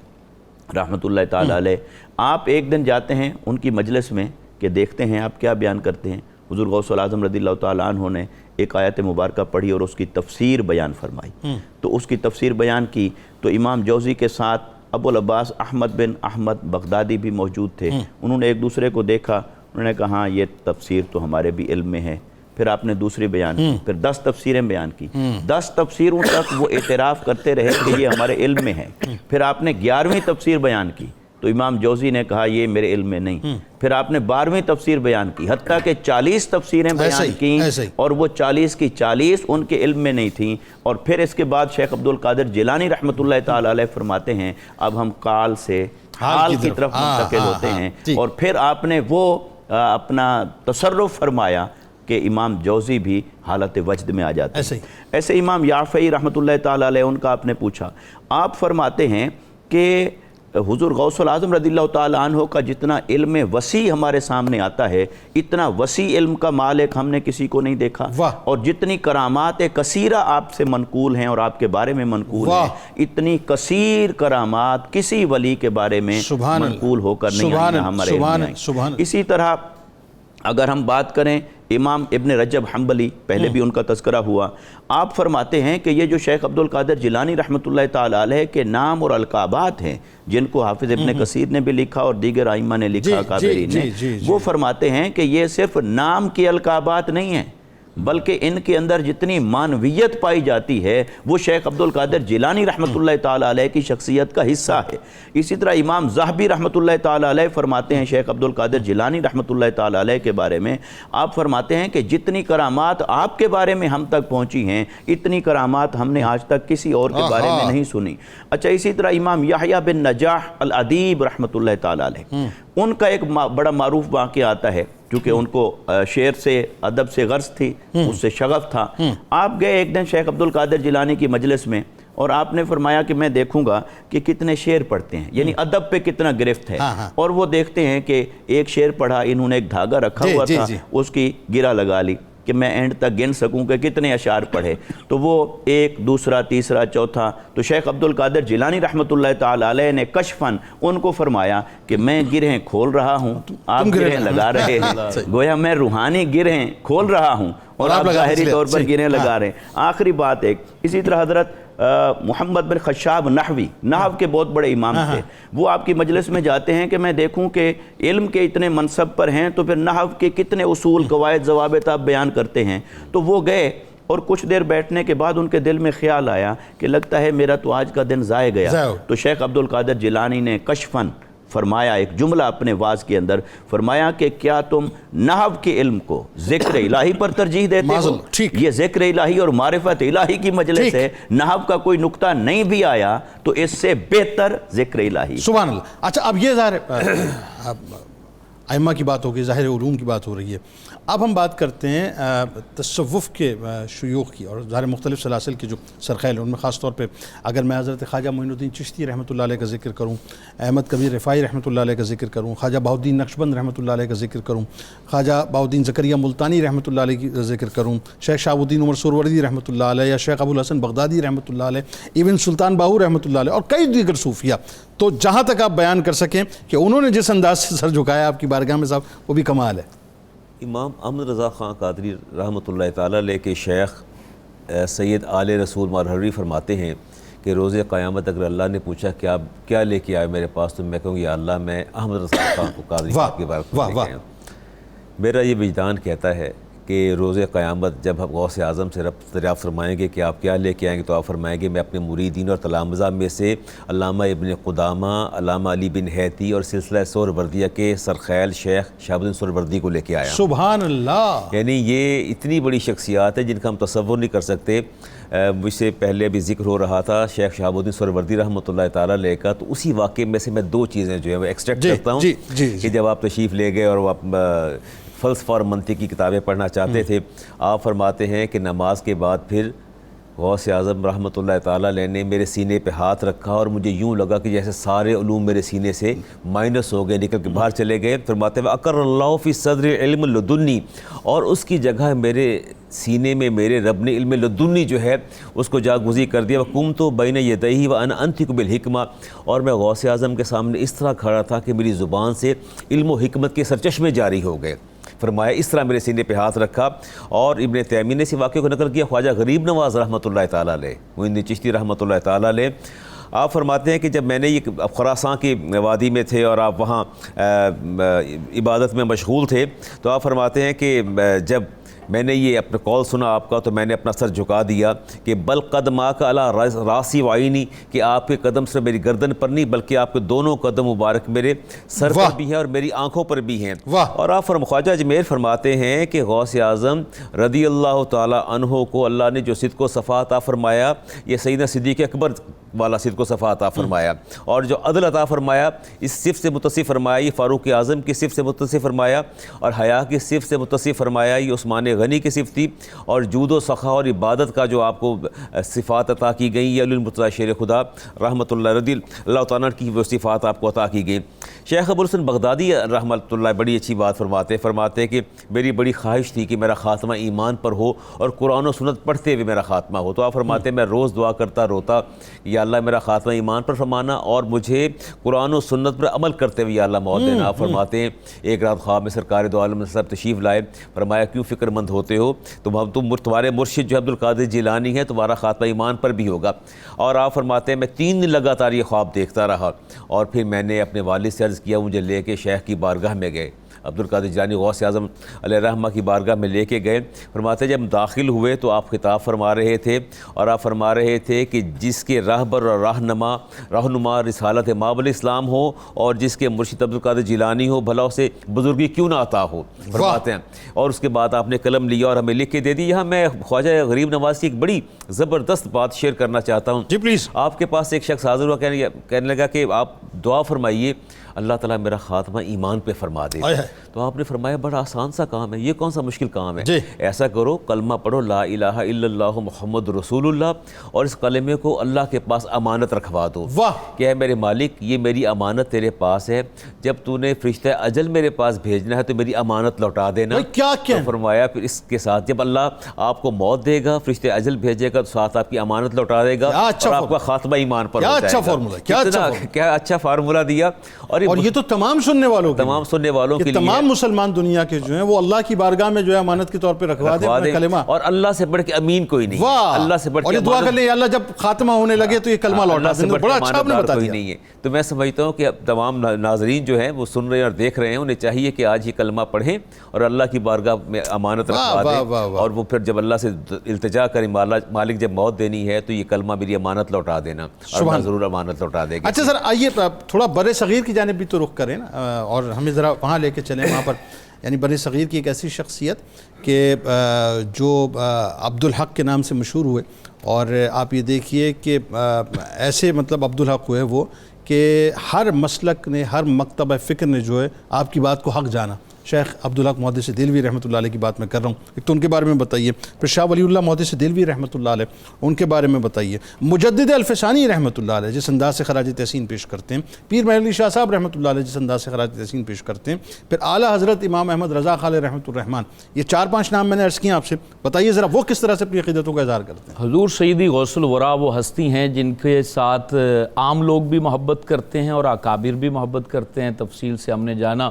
رحمۃ اللہ تعالیٰ علیہ، آپ ایک دن جاتے ہیں ان کی مجلس میں کہ دیکھتے ہیں آپ کیا بیان کرتے ہیں. حضور غوث الاعظم رضی اللہ تعالیٰ عنہ نے ایک آیت مبارکہ پڑھی اور اس کی تفسیر بیان فرمائی. تو اس کی تفسیر بیان کی تو امام جوزی کے ساتھ ابو العباس احمد بن احمد بغدادی بھی موجود تھے. انہوں نے ایک دوسرے کو دیکھا، انہوں نے کہا ہاں یہ تفسیر تو ہمارے بھی علم میں ہے. پھر آپ نے دوسری بیان کی، پھر 10 تفسیریں بیان کی. 10 تفسیروں تک وہ اعتراف کرتے رہے کہ یہ ہمارے علم میں ہے. پھر آپ نے 11ویں تفسیر بیان کی تو امام جوزی نے کہا یہ میرے علم میں نہیں. پھر آپ نے 12ویں تفسیر بیان کی، حتیٰ کہ 40 تفسیریں بیان کی، اور وہ 40 کی 40 ان کے علم میں نہیں تھیں. اور پھر اس کے بعد شیخ عبدالقادر جیلانی رحمۃ اللہ تعالیٰ علیہ فرماتے ہیں اب ہم قال سے حال کی طرف منتقل ہوتے ہیں. اور پھر آپ نے وہ اپنا تصرف فرمایا کہ امام جوزی بھی حالت وجد میں آ جاتے ہیں. ایسے امام یعفعی رحمۃ اللہ تعالیٰ علیہ ان کا آپ نے پوچھا، آپ فرماتے ہیں کہ حضور غوث الاعظم رضی اللہ تعالیٰ عنہ کا جتنا علم وسیع ہمارے سامنے آتا ہے، اتنا وسیع علم کا مالک ہم نے کسی کو نہیں دیکھا. اور جتنی کرامات کثیرہ آپ سے منقول ہیں اور آپ کے بارے میں منقول ہیں، اتنی کثیر کرامات کسی ولی کے بارے میں منقول ہو کر نہیں آئی ہمارے علم میں آئی. اسی طرح اگر ہم بات کریں امام ابن رجب حنبلی، پہلے بھی ان کا تذکرہ ہوا، آپ فرماتے ہیں کہ یہ جو شیخ عبدالقادر جیلانی رحمۃ اللہ تعالیٰ علیہ کے نام اور القابات ہیں جن کو حافظ ابن کثیر نے بھی لکھا اور دیگر ائمہ نے لکھا اکابرین نے، وہ فرماتے ہیں کہ یہ صرف نام کے القابات نہیں ہیں بلکہ ان کے اندر جتنی معنویت پائی جاتی ہے وہ شیخ عبدالقادر جیلانی رحمۃ اللہ تعالیٰ علیہ کی شخصیت کا حصہ ہے. اسی طرح امام ذہبی رحمۃ اللہ تعالیٰ علیہ فرماتے ہیں شیخ عبدالقادر جیلانی رحمۃ اللہ تعالیٰ علیہ کے بارے میں، آپ فرماتے ہیں کہ جتنی کرامات آپ کے بارے میں ہم تک پہنچی ہیں اتنی کرامات ہم نے آج تک کسی اور کے بارے میں نہیں سنی. اچھا، اسی طرح امام یحییٰ بن نجاح الادیب رحمۃ اللہ تعالیٰ علیہ، ان کا ایک بڑا معروف واقعہ آتا ہے کیونکہ ان کو شعر سے ادب سے غرض تھی، اس سے شغف تھا. آپ گئے ایک دن شیخ عبدالقادر جیلانی کی مجلس میں اور آپ نے فرمایا کہ میں دیکھوں گا کہ کتنے شعر پڑھتے ہیں، یعنی ادب پہ کتنا گرفت ہے. اور وہ دیکھتے ہیں کہ ایک شعر پڑھا، انہوں نے ایک دھاگا رکھا ہوا تھا، اس کی گرہ لگا لی کہ میں اینڈ تک گن سکوں کہ کتنے اشعار پڑھے. تو وہ ایک، دوسرا، تیسرا، چوتھا. تو شیخ عبدالقادر جیلانی رحمۃ اللہ تعالیٰ علیہ نے کشفاً ان کو فرمایا کہ میں گرہیں کھول رہا ہوں، آپ گرہیں لگا رہے ہیں. گویا میں روحانی گرہیں کھول رہا ہوں اور آپ ظاہری طور پر گرہیں لگا رہے ہیں. آخری بات ایک، اسی طرح حضرت محمد بن خشاب نحوی، نحو کے بہت بڑے امام تھے، وہ آپ کی مجلس میں جاتے ہیں کہ میں دیکھوں کہ علم کے اتنے منصب پر ہیں تو پھر نحو کے کتنے اصول، قواعد، ضوابط آپ بیان کرتے ہیں. تو وہ گئے اور کچھ دیر بیٹھنے کے بعد ان کے دل میں خیال آیا کہ لگتا ہے میرا تو آج کا دن ضائع گیا. تو شیخ عبدالقادر جیلانی نے کشفاً فرمایا ایک جملہ اپنے واز کے اندر، فرمایا کہ کیا تم نحو کے علم کو ذکر الہی پر ترجیح دیتے ہو؟ یہ ذکر الہی اور معرفت الہی کی مجلس ہے، نحو کا کوئی نقطہ نہیں بھی آیا تو اس سے بہتر ذکر الہی۔ سبحان اللہ۔ اچھا اب یہ ظاہر ائمہ کی بات ہوگی، ظاہر علوم کی بات ہو رہی ہے، اب ہم بات کرتے ہیں تصوف کے شیوخ کی، اور ظاہر مختلف سلاسل کے جو سرخیل ہیں ان میں خاص طور پہ اگر میں حضرت خواجہ معین الدین چشتی رحمۃ اللہ علیہ کا ذکر کروں، احمد کبیر رفاعی رحمۃ اللہ علیہ کا ذکر کروں، خواجہ بہاؤالدین نقشبند رحمۃ اللہ علیہ کا ذکر کروں، خواجہ بہاؤالدین زکریا ملتانی رحمۃ اللہ علیہ کا ذکر کروں، شیخ شہاب الدین عمر سہروردی رحمۃ اللہ علیہ، یا شیخ ابو الحسن بغدادی رحمۃ اللہ علیہ، ایون سلطان باہو رحمۃ اللہ علیہ، اور کئی دیگر صوفیہ، تو جہاں تک آپ بیان کر سکیں کہ انہوں نے جس انداز سے سر جھکایا آپ کی بارگاہ میں صاحب، وہ بھی کمال ہے۔ امام احمد رضا خان قادری رحمۃ اللہ تعالیٰ علیہ کے شیخ سید آل رسول مرحری فرماتے ہیں کہ روز قیامت اگر اللہ نے پوچھا کہ آپ کیا لے کے آئے میرے پاس، تو میں کہوں یا اللہ میں احمد رضا خان کو قادری صاحب کے بارے میں لے کے آیا ہوں۔ میرا یہ وجدان کہتا ہے کہ روز قیامت جب ہم غوث اعظم سے دریافت فرمائیں گے کہ آپ کیا لے کے آئیں گے، تو آپ فرمائیں گے میں اپنے مریدین اور تلامذہ میں سے علامہ ابن قدامہ، علامہ علی بن حیتی اور سلسلہ سہروردیہ کے سرخیل شیخ شہاب الدین سہروردی کو لے کے آیا ہوں۔ سبحان اللہ۔ یعنی یہ اتنی بڑی شخصیات ہیں جن کا ہم تصور نہیں کر سکتے۔ مجھ سے پہلے بھی ذکر ہو رہا تھا شیخ شہاب الدین سہروردی رحمۃ اللہ تعالیٰ علیہ کا، تو اسی واقعے میں سے میں دو چیزیں جو ہے وہ ایکسٹریکٹ کرتا ہوں کہ جب آپ تشریف لے گئے اور آپ فلسفہ اور منطق کی کتابیں پڑھنا چاہتے تھے، آپ فرماتے ہیں کہ نماز کے بعد پھر غوث اعظم رحمۃ اللہ تعالیٰ علیہ نے میرے سینے پہ ہاتھ رکھا اور مجھے یوں لگا کہ جیسے سارے علوم میرے سینے سے مائنس ہو گئے، نکل کے باہر چلے گئے۔ فرماتے ہیں اقر اللہ فی صدر علم لدنی، اور اس کی جگہ میرے سینے میں میرے رب نے علم لدنی جو ہے اس کو جاگزی کر دیا۔ وقمت بین یدیہ وانا انطق بالحکمہ، اور میں غوث اعظم کے سامنے اس طرح کھڑا تھا کہ میری زبان سے علم و حکمت کے سرچشمے جاری ہو گئے۔ فرمایا اس طرح میرے سینے پہ ہاتھ رکھا۔ اور ابن تیمیہ نے اسی واقعے کو نقل کیا خواجہ غریب نواز رحمۃ اللہ تعالیٰ علیہ، معین الدین چشتی رحمۃ اللہ تعالیٰ علیہ، آپ فرماتے ہیں کہ جب میں نے یہ خراسان کی وادی میں تھے اور آپ وہاں عبادت میں مشغول تھے، تو آپ فرماتے ہیں کہ جب میں نے یہ اپنا کال سنا آپ کا، تو میں نے اپنا سر جھکا دیا کہ بل قدماک علی راسی وعینی، کہ آپ کے قدم صرف میری گردن پر نہیں بلکہ آپ کے دونوں قدم مبارک میرے سر پر بھی ہیں اور میری آنکھوں پر بھی ہیں۔ اور آپ خواجہ اجمیر فرماتے ہیں کہ غوث اعظم رضی اللہ تعالی عنہ کو اللہ نے جو صدق و صفا عطا فرمایا، یہ سیدنا صدیق اکبر والا صدق و صفا عطا فرمایا، اور جو عدل عطا فرمایا اس صفت سے متصف فرمایا، یہ فاروق اعظم کی صفت سے متصف فرمایا، اور حیا کی صفت سے متصف فرمایا، یہ عثمان غنی کی صفت تھی، اور جود و سخا اور عبادت کا جو آپ کو صفات عطا کی گئی، یہ علی المرتضیٰ شیر خدا رحمۃ اللہ رضی اللہ تعالیٰ کی وہ صفات آپ کو عطا کی گئی۔ شیخ ابو الحسن بغدادی رحمۃ اللہ بڑی اچھی بات فرماتے ہیں کہ میری بڑی خواہش تھی کہ میرا خاتمہ ایمان پر ہو اور قرآن و سنت پڑھتے ہوئے میرا خاتمہ ہو، تو آپ فرماتے ہیں میں روز دعا کرتا روتا، یا اللہ میرا خاتمہ ایمان پر فرمانا اور مجھے قرآن و سنت پر عمل کرتے ہوئے یا اللہ موت دینا۔ آپ فرماتے ہیں ایک رات خواب میں سرکار دو عالم صاحب تشریف لائے، فرمایا کیوں فکر مند ہوتے ہو، تمہارے مرشد جو عبد القادر جیلانی ہے تمہارا خاتمہ ایمان پر بھی ہوگا۔ اور آپ فرماتے ہیں میں 3 دن لگاتار یہ خواب دیکھتا رہا، اور پھر میں نے اپنے والد سے عرض کیا، مجھے لے کے شیخ کی بارگاہ میں گئے، عبد القادر جیلانی غوث اعظم علیہ رحمہ کی بارگاہ میں لے کے گئے۔ فرماتے جب داخل ہوئے تو آپ خطاب فرما رہے تھے، اور آپ فرما رہے تھے کہ جس کے راہبر اور رہنما رسالت ماب الاسلام ہو اور جس کے مرشد عبد القادر جیلانی ہو، بھلا اسے بزرگی کیوں نہ عطا ہو، فرماتے ہیں۔ اور اس کے بعد آپ نے قلم لیا اور ہمیں لکھ کے دے دی۔ یہاں میں خواجہ غریب نواز کی ایک بڑی زبردست بات شیئر کرنا چاہتا ہوں۔ جی پلیز۔ آپ کے پاس ایک شخص حاضر ہوا، کہنے لگا کہ آپ دعا فرمائیے اللہ تعالیٰ میرا خاتمہ ایمان پہ فرما دے۔ تو آپ نے فرمایا بڑا آسان سا کام ہے، یہ کون سا مشکل کام ہے؟ ایسا کرو کلمہ پڑھو لا الہ الا اللہ محمد رسول اللہ، اور اس کلمے کو اللہ کے پاس امانت رکھوا دو کہ اے میرے مالک یہ میری امانت تیرے پاس ہے، جب تو نے فرشتہ اجل میرے پاس بھیجنا ہے تو میری امانت لوٹا دینا۔ تو فرمایا پھر اس کے ساتھ جب اللہ آپ کو موت دے گا، فرشتہ اجل بھیجے گا، تو ساتھ آپ کی امانت لوٹا دے گا اور آپ کا خاتمہ ایمان پر ہو جائے گا۔ کیا اچھا فارمولہ دیا۔ اور یہ تو تمام سننے والوں کے لیے تمام مسلمان دنیا کے جو ہیں وہ اللہ کی بارگاہ میں جو ہے امانت کے طور پہ رکھوا دیں کلمہ، اور اللہ سے بڑھ کے امین کوئی نہیں، اللہ سے بڑھ کے، اور یہ دعا کر لیں اللہ جب خاتمہ ہونے لگے تو یہ کلمہ لوٹا دیں، بڑا اچھا آپ نے بتا دیا۔ نہیں ہے تو میں سمجھتا ہوں کہ تمام ناظرین جو ہیں وہ سن رہے ہیں اور دیکھ رہے ہیں، انہیں چاہیے کہ آج یہ کلمہ پڑھیں اور اللہ کی بارگاہ میں امانت رکھوا دیں، اور وہ پھر جب اللہ سے التجا کریں مالک جب موت دینی ہے تو یہ کلمہ میری امانت لوٹا دینا، اور اللہ ضرور امانت لوٹا دے گا۔ اچھا سر آئیے آپ تھوڑا بر صغیر کی جانب بھی تو رخ کریں نا، اور ہمیں ذرا وہاں لے کے چلیں، وہاں پر یعنی بر صغیر کی ایک ایسی شخصیت کہ جو عبدالحق کے نام سے مشہور ہوئے، اور آپ یہ دیکھیے کہ ایسے مطلب عبدالحق ہوئے وہ کہ ہر مسلک نے، ہر مکتبہ فکر نے جو ہے آپ کی بات کو حق جانا۔ شیخ عبدالحق محدث دہلوی رحمۃ اللہ علیہ کی بات میں کر رہا ہوں، ایک تو ان کے بارے میں بتائیے، پھر شاہ ولی اللہ محدث دہلوی رحمۃ اللہ علیہ ان کے بارے میں بتائیے، مجدد الفسانی رحمۃ اللہ علیہ جس انداز سے خراج تحسین پیش کرتے ہیں، پیر مہر علی شاہ صاحب رحمۃ اللہ علیہ جس انداز سے خراج تحسین پیش کرتے ہیں، پھر اعلیٰ حضرت امام احمد رضا خان رحمۃ الرحمن، یہ 4-5 نام میں نے عرض کیے آپ سے، بتائیے ذرا وہ کس طرح سے اپنی عقیدتوں کا اظہار کرتے ہیں۔ حضور سیدی غوث الورا وہ ہستی ہیں جن کے ساتھ عام لوگ بھی محبت کرتے ہیں اور اکابر بھی محبت کرتے ہیں، تفصیل سے ہم نے جانا۔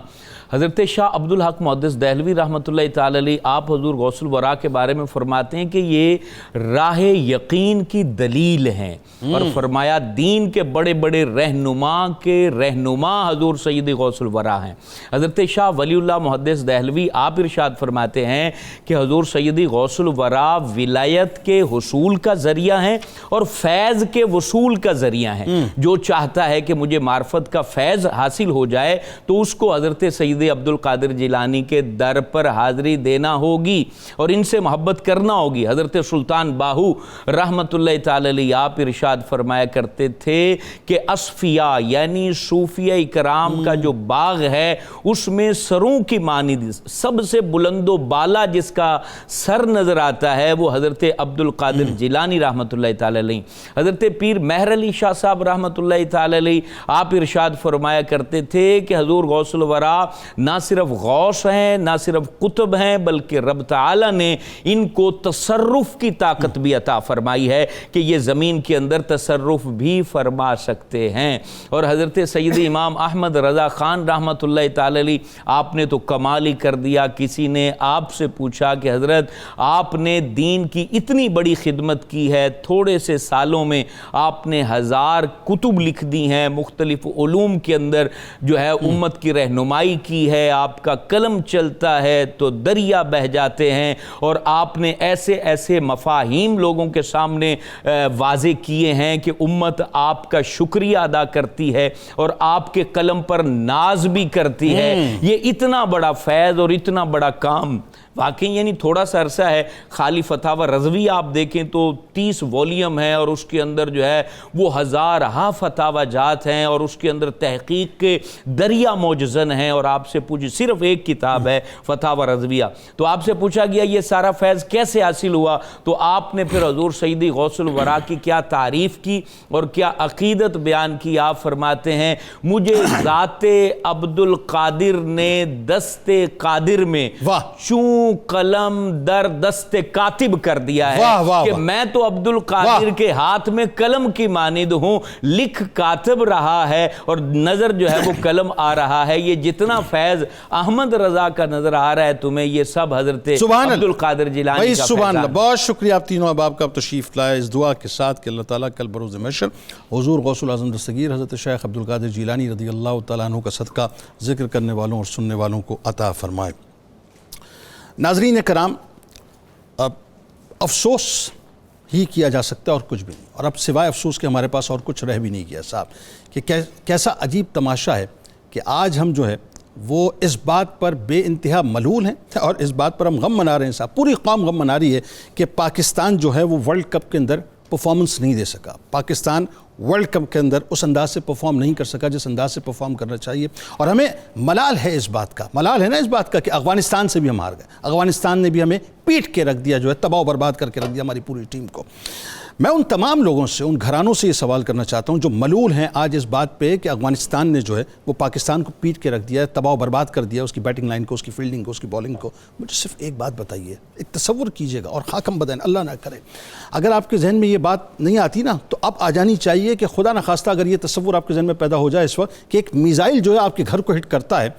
حضرت شاہ عبدالحق محدث دہلوی رحمۃ اللہ تعالی علیہ آپ حضور غوث الورا کے بارے میں فرماتے ہیں کہ یہ راہ یقین کی دلیل ہیں، اور فرمایا دین کے بڑے بڑے رہنما حضور سید غوث الورا ہیں۔ حضرت شاہ ولی اللہ محدث دہلوی آپ ارشاد فرماتے ہیں کہ حضور سید غوث الورا ولایت کے حصول کا ذریعہ ہیں اور فیض کے وصول کا ذریعہ ہیں۔ جو چاہتا ہے کہ مجھے معرفت کا فیض حاصل ہو جائے تو اس کو حضرت سید عبد القادر جیلانی کے در پر حاضری دینا ہوگی اور ان سے محبت کرنا ہوگی۔ حضرت سلطان باہو رحمت اللہ تعالی علیہ آپ ارشاد فرمایا کرتے تھے کہ اصفیاء یعنی صوفیہ کرام کا جو باغ ہے اس میں سروں کی مانند سب سے بلند و بالا جس کا سر نظر آتا ہے وہ حضرت عبد القادر جیلانی رحمت اللہ تعالی علیہ۔ حضرت پیر مہر علی شاہ صاحب رحمت اللہ تعالی علیہ آپ ارشاد فرمایا کرتے تھے کہ حضور غوث الورا نہ صرف غوث ہیں، نہ صرف قطب ہیں، بلکہ رب تعالی نے ان کو تصرف کی طاقت بھی عطا فرمائی ہے کہ یہ زمین کے اندر تصرف بھی فرما سکتے ہیں۔ اور حضرت سید امام احمد رضا خان رحمت اللہ تعالی علیہ آپ نے تو کمال ہی کر دیا۔ کسی نے آپ سے پوچھا کہ حضرت آپ نے دین کی اتنی بڑی خدمت کی ہے، تھوڑے سے سالوں میں آپ نے 1000 کتب لکھ دی ہیں، مختلف علوم کے اندر جو ہے امت کی رہنمائی کی ہے، آپ کا قلم چلتا ہے تو دریا بہہ جاتے ہیں، اور آپ نے ایسے ایسے مفاہیم لوگوں کے سامنے واضح کیے ہیں کہ امت آپ کا شکریہ ادا کرتی ہے اور آپ کے قلم پر ناز بھی کرتی ہے۔ یہ اتنا بڑا فیض اور اتنا بڑا کام واقعی یعنی تھوڑا سا عرصہ ہے۔ خالی فتاوی رضوی آپ دیکھیں تو 30 والیوم ہے اور اس کے اندر جو ہے وہ ہزارہا فتاوی جات ہیں اور اس کے اندر تحقیق کے دریا موجزن ہیں، اور آپ سے پوچھ صرف ایک کتاب ہے فتاوی رضویہ، تو آپ سے پوچھا گیا یہ سارا فیض کیسے حاصل ہوا، تو آپ نے پھر حضور سیدی غوث الورا کی کیا تعریف کی اور کیا عقیدت بیان کی۔ آپ فرماتے ہیں کہ ذات عبد القادر نے دست قادر میں چون قلم در دست کاتب کر دیا ہے کہ میں تو عبد القادر کے ہاتھ میں قلم کی مانند ہوں، لکھ کاتب رہا ہے اور نظر جو ہے وہ قلم آ رہا ہے۔ یہ جتنا فیض احمد رضا کا نظر آ رہا ہے تمہیں، یہ سب حضرت عبد القادر جیلانی کا سبحان اللہ۔ بہت شکریہ آپ تینوں احباب کا تشریف لائے اس دعا کے ساتھ کہ اللہ تعالیٰ کل بروز محشر حضور غوث الاعظم دستگیر حضرت شیخ عبد القادر جیلانی رضی اللہ تعالیٰ عنہ کا صدقہ ذکر کرنے والوں اور سننے والوں کو عطا فرمائے۔ ناظرین کرام، اب افسوس ہی کیا جا سکتا ہے اور کچھ بھی نہیں، اور اب سوائے افسوس کے ہمارے پاس اور کچھ رہ بھی نہیں گیا صاحب، کہ کیسا عجیب تماشا ہے کہ آج ہم جو ہے وہ اس بات پر بے انتہا ملول ہیں اور اس بات پر ہم غم منا رہے ہیں صاحب، پوری قوم غم منا رہی ہے کہ پاکستان جو ہے وہ ورلڈ کپ کے اندر پرفارمنس نہیں دے سکا۔ پاکستان ورلڈ کپ کے اندر اس انداز سے پرفارم نہیں کر سکا جس انداز سے پرفارم کرنا چاہیے، اور ہمیں ملال ہے اس بات کا، ملال ہے نا اس بات کا کہ افغانستان سے بھی ہم ہار گئے، افغانستان نے بھی ہمیں پیٹ کے رکھ دیا، جو ہے تباہ و برباد کر کے رکھ دیا ہماری پوری ٹیم کو۔ میں ان تمام لوگوں سے، ان گھرانوں سے یہ سوال کرنا چاہتا ہوں جو ملول ہیں آج اس بات پہ کہ افغانستان نے جو ہے وہ پاکستان کو پیٹ کے رکھ دیا ہے، تباہ و برباد کر دیا، اس کی بیٹنگ لائن کو، اس کی فیلڈنگ کو، اس کی بالنگ کو۔ مجھے صرف ایک بات بتائیے، ایک تصور کیجئے گا، اور خاکم بدین اللہ نہ کرے اگر آپ کے ذہن میں یہ بات نہیں آتی نا، تو اب آ جانی چاہیے کہ خدا نخواستہ اگر یہ تصور آپ کے ذہن میں پیدا ہو جائے اس وقت کہ ایک میزائل جو ہے آپ کے گھر کو ہٹ کرتا ہے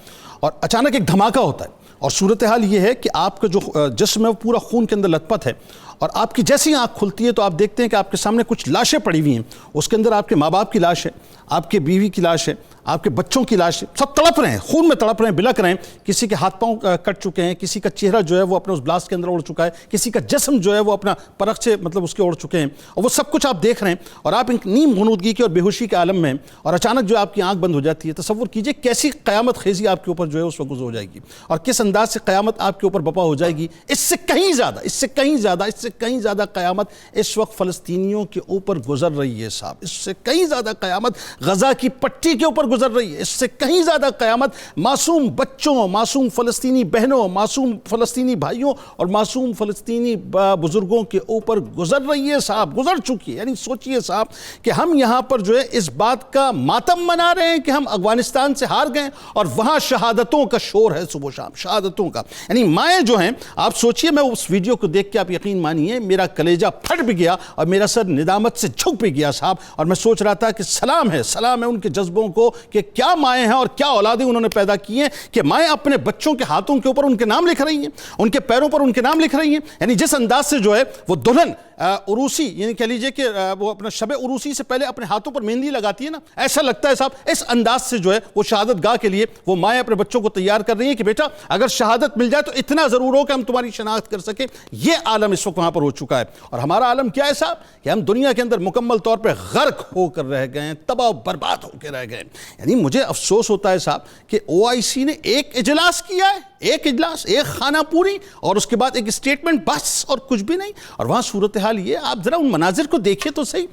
اور اچانک ایک دھماکہ ہوتا ہے، اور صورتحال یہ ہے کہ آپ کا جو جسم ہے وہ پورا خون کے اندر لت پت ہے، اور آپ کی جیسی آنکھ کھلتی ہے تو آپ دیکھتے ہیں کہ آپ کے سامنے کچھ لاشیں پڑی ہوئی ہیں، اس کے اندر آپ کے ماں باپ کی لاش ہے، آپ کے بیوی کی لاش ہے، آپ کے بچوں کی لاشیں سب تڑپ رہے ہیں، خون میں تڑپ رہے ہیں، بلک رہے ہیں، کسی کے ہاتھ پاؤں کٹ چکے ہیں، کسی کا چہرہ جو ہے وہ اپنے اس بلاسٹ کے اندر اڑ چکا ہے، کسی کا جسم جو ہے وہ اپنا پرخ سے مطلب اس کے اڑ چکے ہیں، اور وہ سب کچھ آپ دیکھ رہے ہیں، اور آپ ایک نیم غنودگی کے اور بے ہوشی کے عالم میں، اور اچانک جو آپ کی آنکھ بند ہو جاتی ہے۔ تصور کیجئے کیسی قیامت خیزی آپ کے اوپر جو ہے اس وقت گزر ہو جائے گی، اور کس انداز سے قیامت آپ کے اوپر بپا ہو جائے گی۔ اس سے کہیں زیادہ قیامت اس وقت فلسطینیوں کے اوپر گزر رہی ہے صاحب، اس سے کہیں زیادہ قیامت غزہ کی پٹی کے اوپر گزر رہی ہے، اس سے کہیں زیادہ قیامت معصوم بچوں، معصوم فلسطینی بہنوں، معصوم فلسطینی بھائیوں اور معصوم فلسطینی بزرگوں کے اوپر گزر رہی ہے صاحب، گزر چکی ہے۔ یعنی سوچئے صاحب کہ ہم یہاں پر جو ہے اس بات کا ماتم منا رہے ہیں کہ ہم افغانستان سے ہار گئے، اور وہاں شہادتوں کا شور ہے صبح و شام، شہادتوں کا۔ یعنی مائیں جو ہیں، آپ سوچئے، میں اس ویڈیو کو دیکھ کے آپ یقین مانیے میرا کلیجہ پھٹ بھی گیا اور میرا سر ندامت سے جھک بھی گیا صاحب، اور میں سوچ رہا تھا کہ سلام ہے ان کے جذبوں کو کہ کیا مائیں ہیں اور کیا اولادیں انہوں نے پیدا کی ہیں، کہ مائیں اپنے بچوں کے ہاتھوں کے اوپر ان کے نام لکھ رہی ہیں، ان کے پیروں پر ان کے نام لکھ رہی ہیں۔ یعنی جس انداز سے جو ہے وہ دلہن عروسی، یعنی کہہ لیجئے کہ وہ اپنا شب عروسی سے پہلے اپنے ہاتھوں پر مہندی لگاتی ہے نا، ایسا لگتا ہے صاحب اس انداز سے جو ہے وہ شہادت گاہ کے لیے وہ مائیں اپنے بچوں کو تیار کر رہی ہیں کہ بیٹا اگر شہادت مل جائے تو اتنا ضرور ہو کہ ہم تمہاری شناخت کر سکیں۔ یہ عالم اس وقت وہاں پر ہو چکا ہے، اور ہمارا عالم کیا ہے صاحب کہ ہم دنیا کے اندر مکمل طور پہ غرق ہو کر رہ گئے ہیں، تباہ و برباد ہو کے رہ گئے ہیں۔ یعنی مجھے افسوس ہوتا ہے صاحب کہ OIC نے ایک اجلاس کیا ہے، ایک اجلاس، ایک خانہ پوری، اور اس کے بعد ایک اسٹیٹمنٹ، بس، اور کچھ بھی نہیں۔ اور وہاں صورتحال یہ، آپ ذرا ان مناظر کو دیکھیں تو صحیح،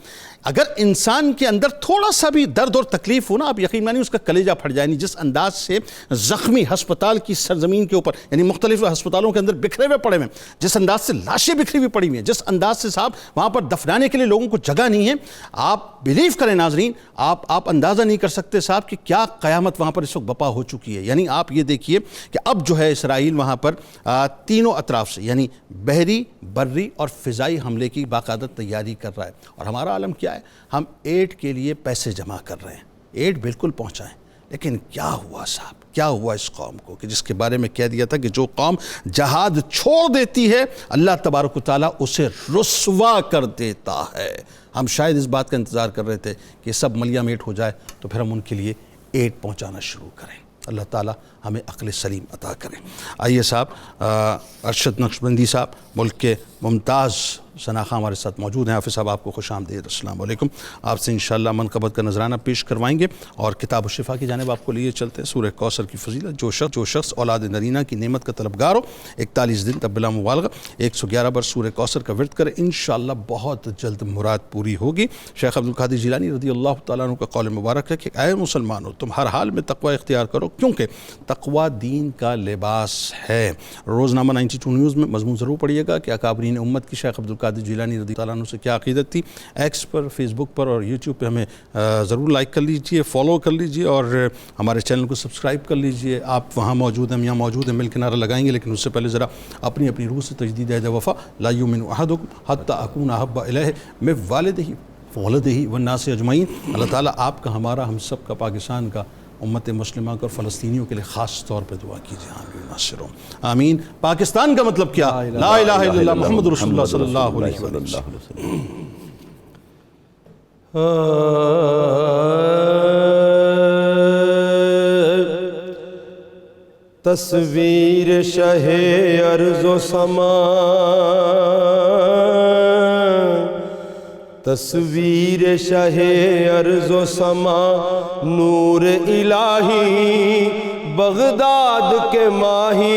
اگر انسان کے اندر تھوڑا سا بھی درد اور تکلیف ہو نا، آپ یقین مانیے اس کا کلیجہ پھٹ جائے۔ جس انداز سے زخمی ہسپتال کی سرزمین کے اوپر، یعنی مختلف ہسپتالوں کے اندر بکھرے ہوئے پڑے ہوئے ہیں، جس انداز سے لاشیں بکھری ہوئی پڑی ہوئی ہیں، جس انداز سے صاحب وہاں پر دفنانے کے لیے لوگوں کو جگہ نہیں ہے، آپ بلیو کریں ناظرین، آپ اندازہ نہیں کر سکتے صاحب کہ کیا قیامت وہاں پر اس وقت بپا ہو چکی ہے۔ یعنی آپ یہ دیکھیے کہ اب جو ہے اسرائیل وہاں پر تینوں اطراف سے، یعنی بحری، بری اور فضائی حملے کی باقاعدہ تیاری کر رہا ہے، اور ہمارا عالم کیا ہے، ہم ایڈ کے لیے پیسے جمع کر رہے ہیں، ایڈ بالکل پہنچائیں، لیکن کیا ہوا صاحب، کیا ہوا اس قوم کو کہ جس کے بارے میں کہہ دیا تھا کہ جو قوم جہاد چھوڑ دیتی ہے اللہ تبارک و تعالیٰ اسے رسوا کر دیتا ہے۔ ہم شاید اس بات کا انتظار کر رہے تھے کہ سب ملیا میٹ ہو جائے تو پھر ہم ان کے لیے ایڈ پہنچانا شروع کریں۔ اللہ تعالیٰ ہمیں عقل سلیم عطا کریں۔ آئیے صاحب، ارشد نقشبندی صاحب ملک کے ممتاز شناخواں ہمارے ساتھ موجود ہیں۔ حافظ صاحب آپ کو خوش آمدید، السلام علیکم۔ آپ سے انشاءاللہ منقبت کا نذرانہ پیش کروائیں گے اور کتاب الشفا کی جانب آپ کو لیے چلتے ہیں۔ سورہ کوثر کی فضیلت، جو شخص اولاد نرینہ کی نعمت کا طلبگار ہو، 41 دن تک بلا مبالغہ 111 بار سورہ کوثر کا ورد کرے، انشاءاللہ بہت جلد مراد پوری ہوگی۔ شیخ عبدالقادر جیلانی رضی اللہ تعالیٰ عنہ کا قول مبارک ہے کہ اے مسلمانوں، تم ہر حال میں تقوی اختیار کرو، کیونکہ تقوی دین کا لباس ہے۔ روزنامہ 92 نیوز میں مضمون ضرور پڑھیے گا کہ اکابرین امت کی شیخ عبدالقادر جیلانی رضی اللہ عنہ سے کیا عقیدت تھی۔ ایکس پر، فیس بک پر اور یوٹیوب پہ ہمیں ضرور لائک کر لیجئے، فالو کر لیجئے اور ہمارے چینل کو سبسکرائب کر لیجئے۔ آپ وہاں موجود ہیں، ہم یہاں موجود ہیں، مل کے نعرہ لگائیں گے، لیکن اس سے پہلے ذرا اپنی روح سے تجدید عہد وفا، لا یؤمن احدکم حتی اکون احب الیہ من والدہ وولدہ والناس اجمعین۔ اللہ تعالیٰ آپ کا، ہمارا، ہم سب کا، پاکستان کا، امت مسلمہ کا اور فلسطینیوں کے لیے خاص طور پہ دعا کیجیے، آمین ناصروں آمین۔ پاکستان کا مطلب کیا؟ لا الہ الا اللہ محمد رسول اللہ صلی اللہ علیہ وسلم۔ تصویر شہ ارض و سما، تصویر شہ ارض و سما، نور الہی بغداد کے ماہی،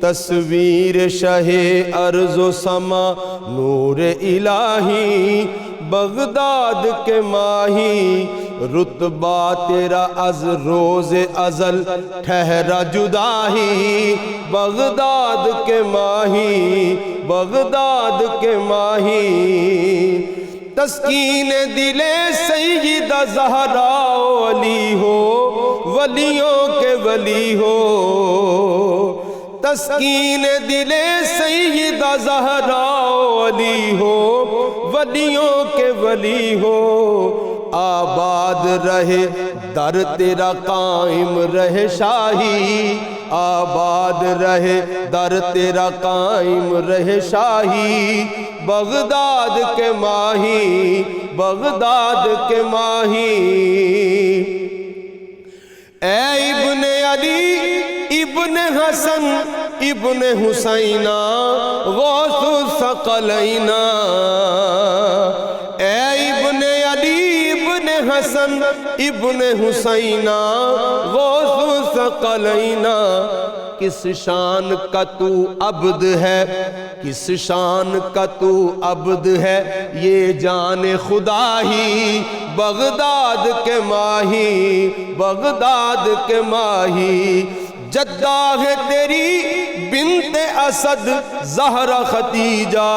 تصویر شہ ارض و سما، نور الہی بغداد کے ماہی، رتبہ تیرا از روز ازل ٹھہرا جدا ہی، بغداد کے ماہی، بغداد کے ماہی، تسکین دل سیدہ زہرا ولی ہو، ولیوں کے ولی ہو، تسکین دل سیدہ زہرا ولی ہو، ولیوں کے ولی ہو، آباد رہے در تیرا، قائم رہے شاہی، آباد رہے در تیرا، قائم رہے شاہی، بغداد کے ماہی، بغداد کے ماہی۔ اے ابن علی ابن حسن ابن حسینہ غوث الثقلینہ، اے ابن علی ابن حسن ابن حسینہ غوث الثقلینہ، کس شان کا تو عبد ہے، کس شان کا تو عبد ہے، یہ جان خدا ہی بغداد کے ماہی، بغداد کے ماہی۔ جدہ ہے تیری بنت اسد زہرا ختیجہ،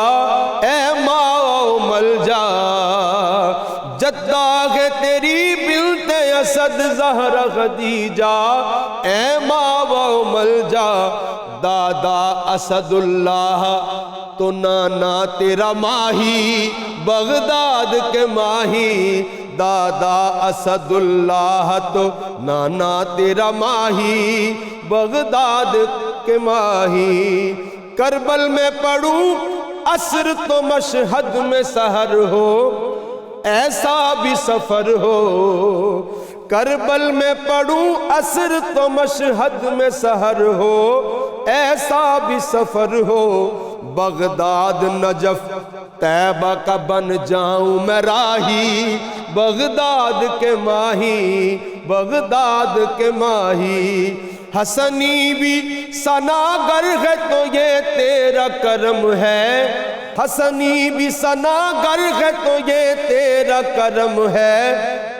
اے ماں و ملجا، جدہ ہے تیری بنت اسد زہرا ختیجہ، اے ماں و ملجا۔ دادا اسد اللہ تو نانا تیرا ماہی، بغداد کے ماہی، دادا اسد اللہ تو نانا تیرا ماہی، بغداد کے ماہی۔ کربل میں پڑھوں عصر تو مشہد میں سحر ہو، ایسا بھی سفر ہو، کربل میں پڑھوں عصر تو مشہد میں سحر ہو، ایسا بھی سفر ہو، بغداد نجف طیبہ کا بن جاؤں میں راہی، بغداد کے ماہی، بغداد کے ماہی۔ حسنی بھی ثناگر ہے تو یہ تیرا کرم ہے، حسنی بھی ثناگر ہے تو یہ تیرا کرم ہے،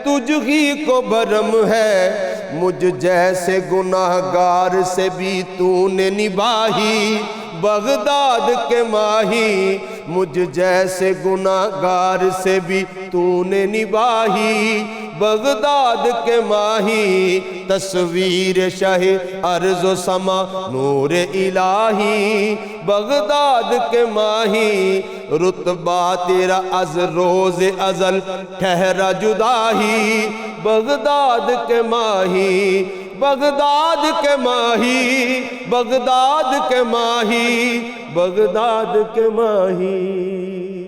تجھ ہی کو برم ہے۔ مجھ جیسے گناہگار سے بھی تو نے نباہی، بغداد کے ماہی، مجھ جیسے گناہگار سے بھی تو نے نباہی، بغداد کے ماہی۔ تصویر شاہ ارض و سما نور الہی، بغداد کے ماہی، رتبہ تیرا از روز ازل ٹھہرا جدا ہی، بغداد کے ماہی، بغداد کے ماہی، بغداد کے ماہی، بغداد کے ماہی۔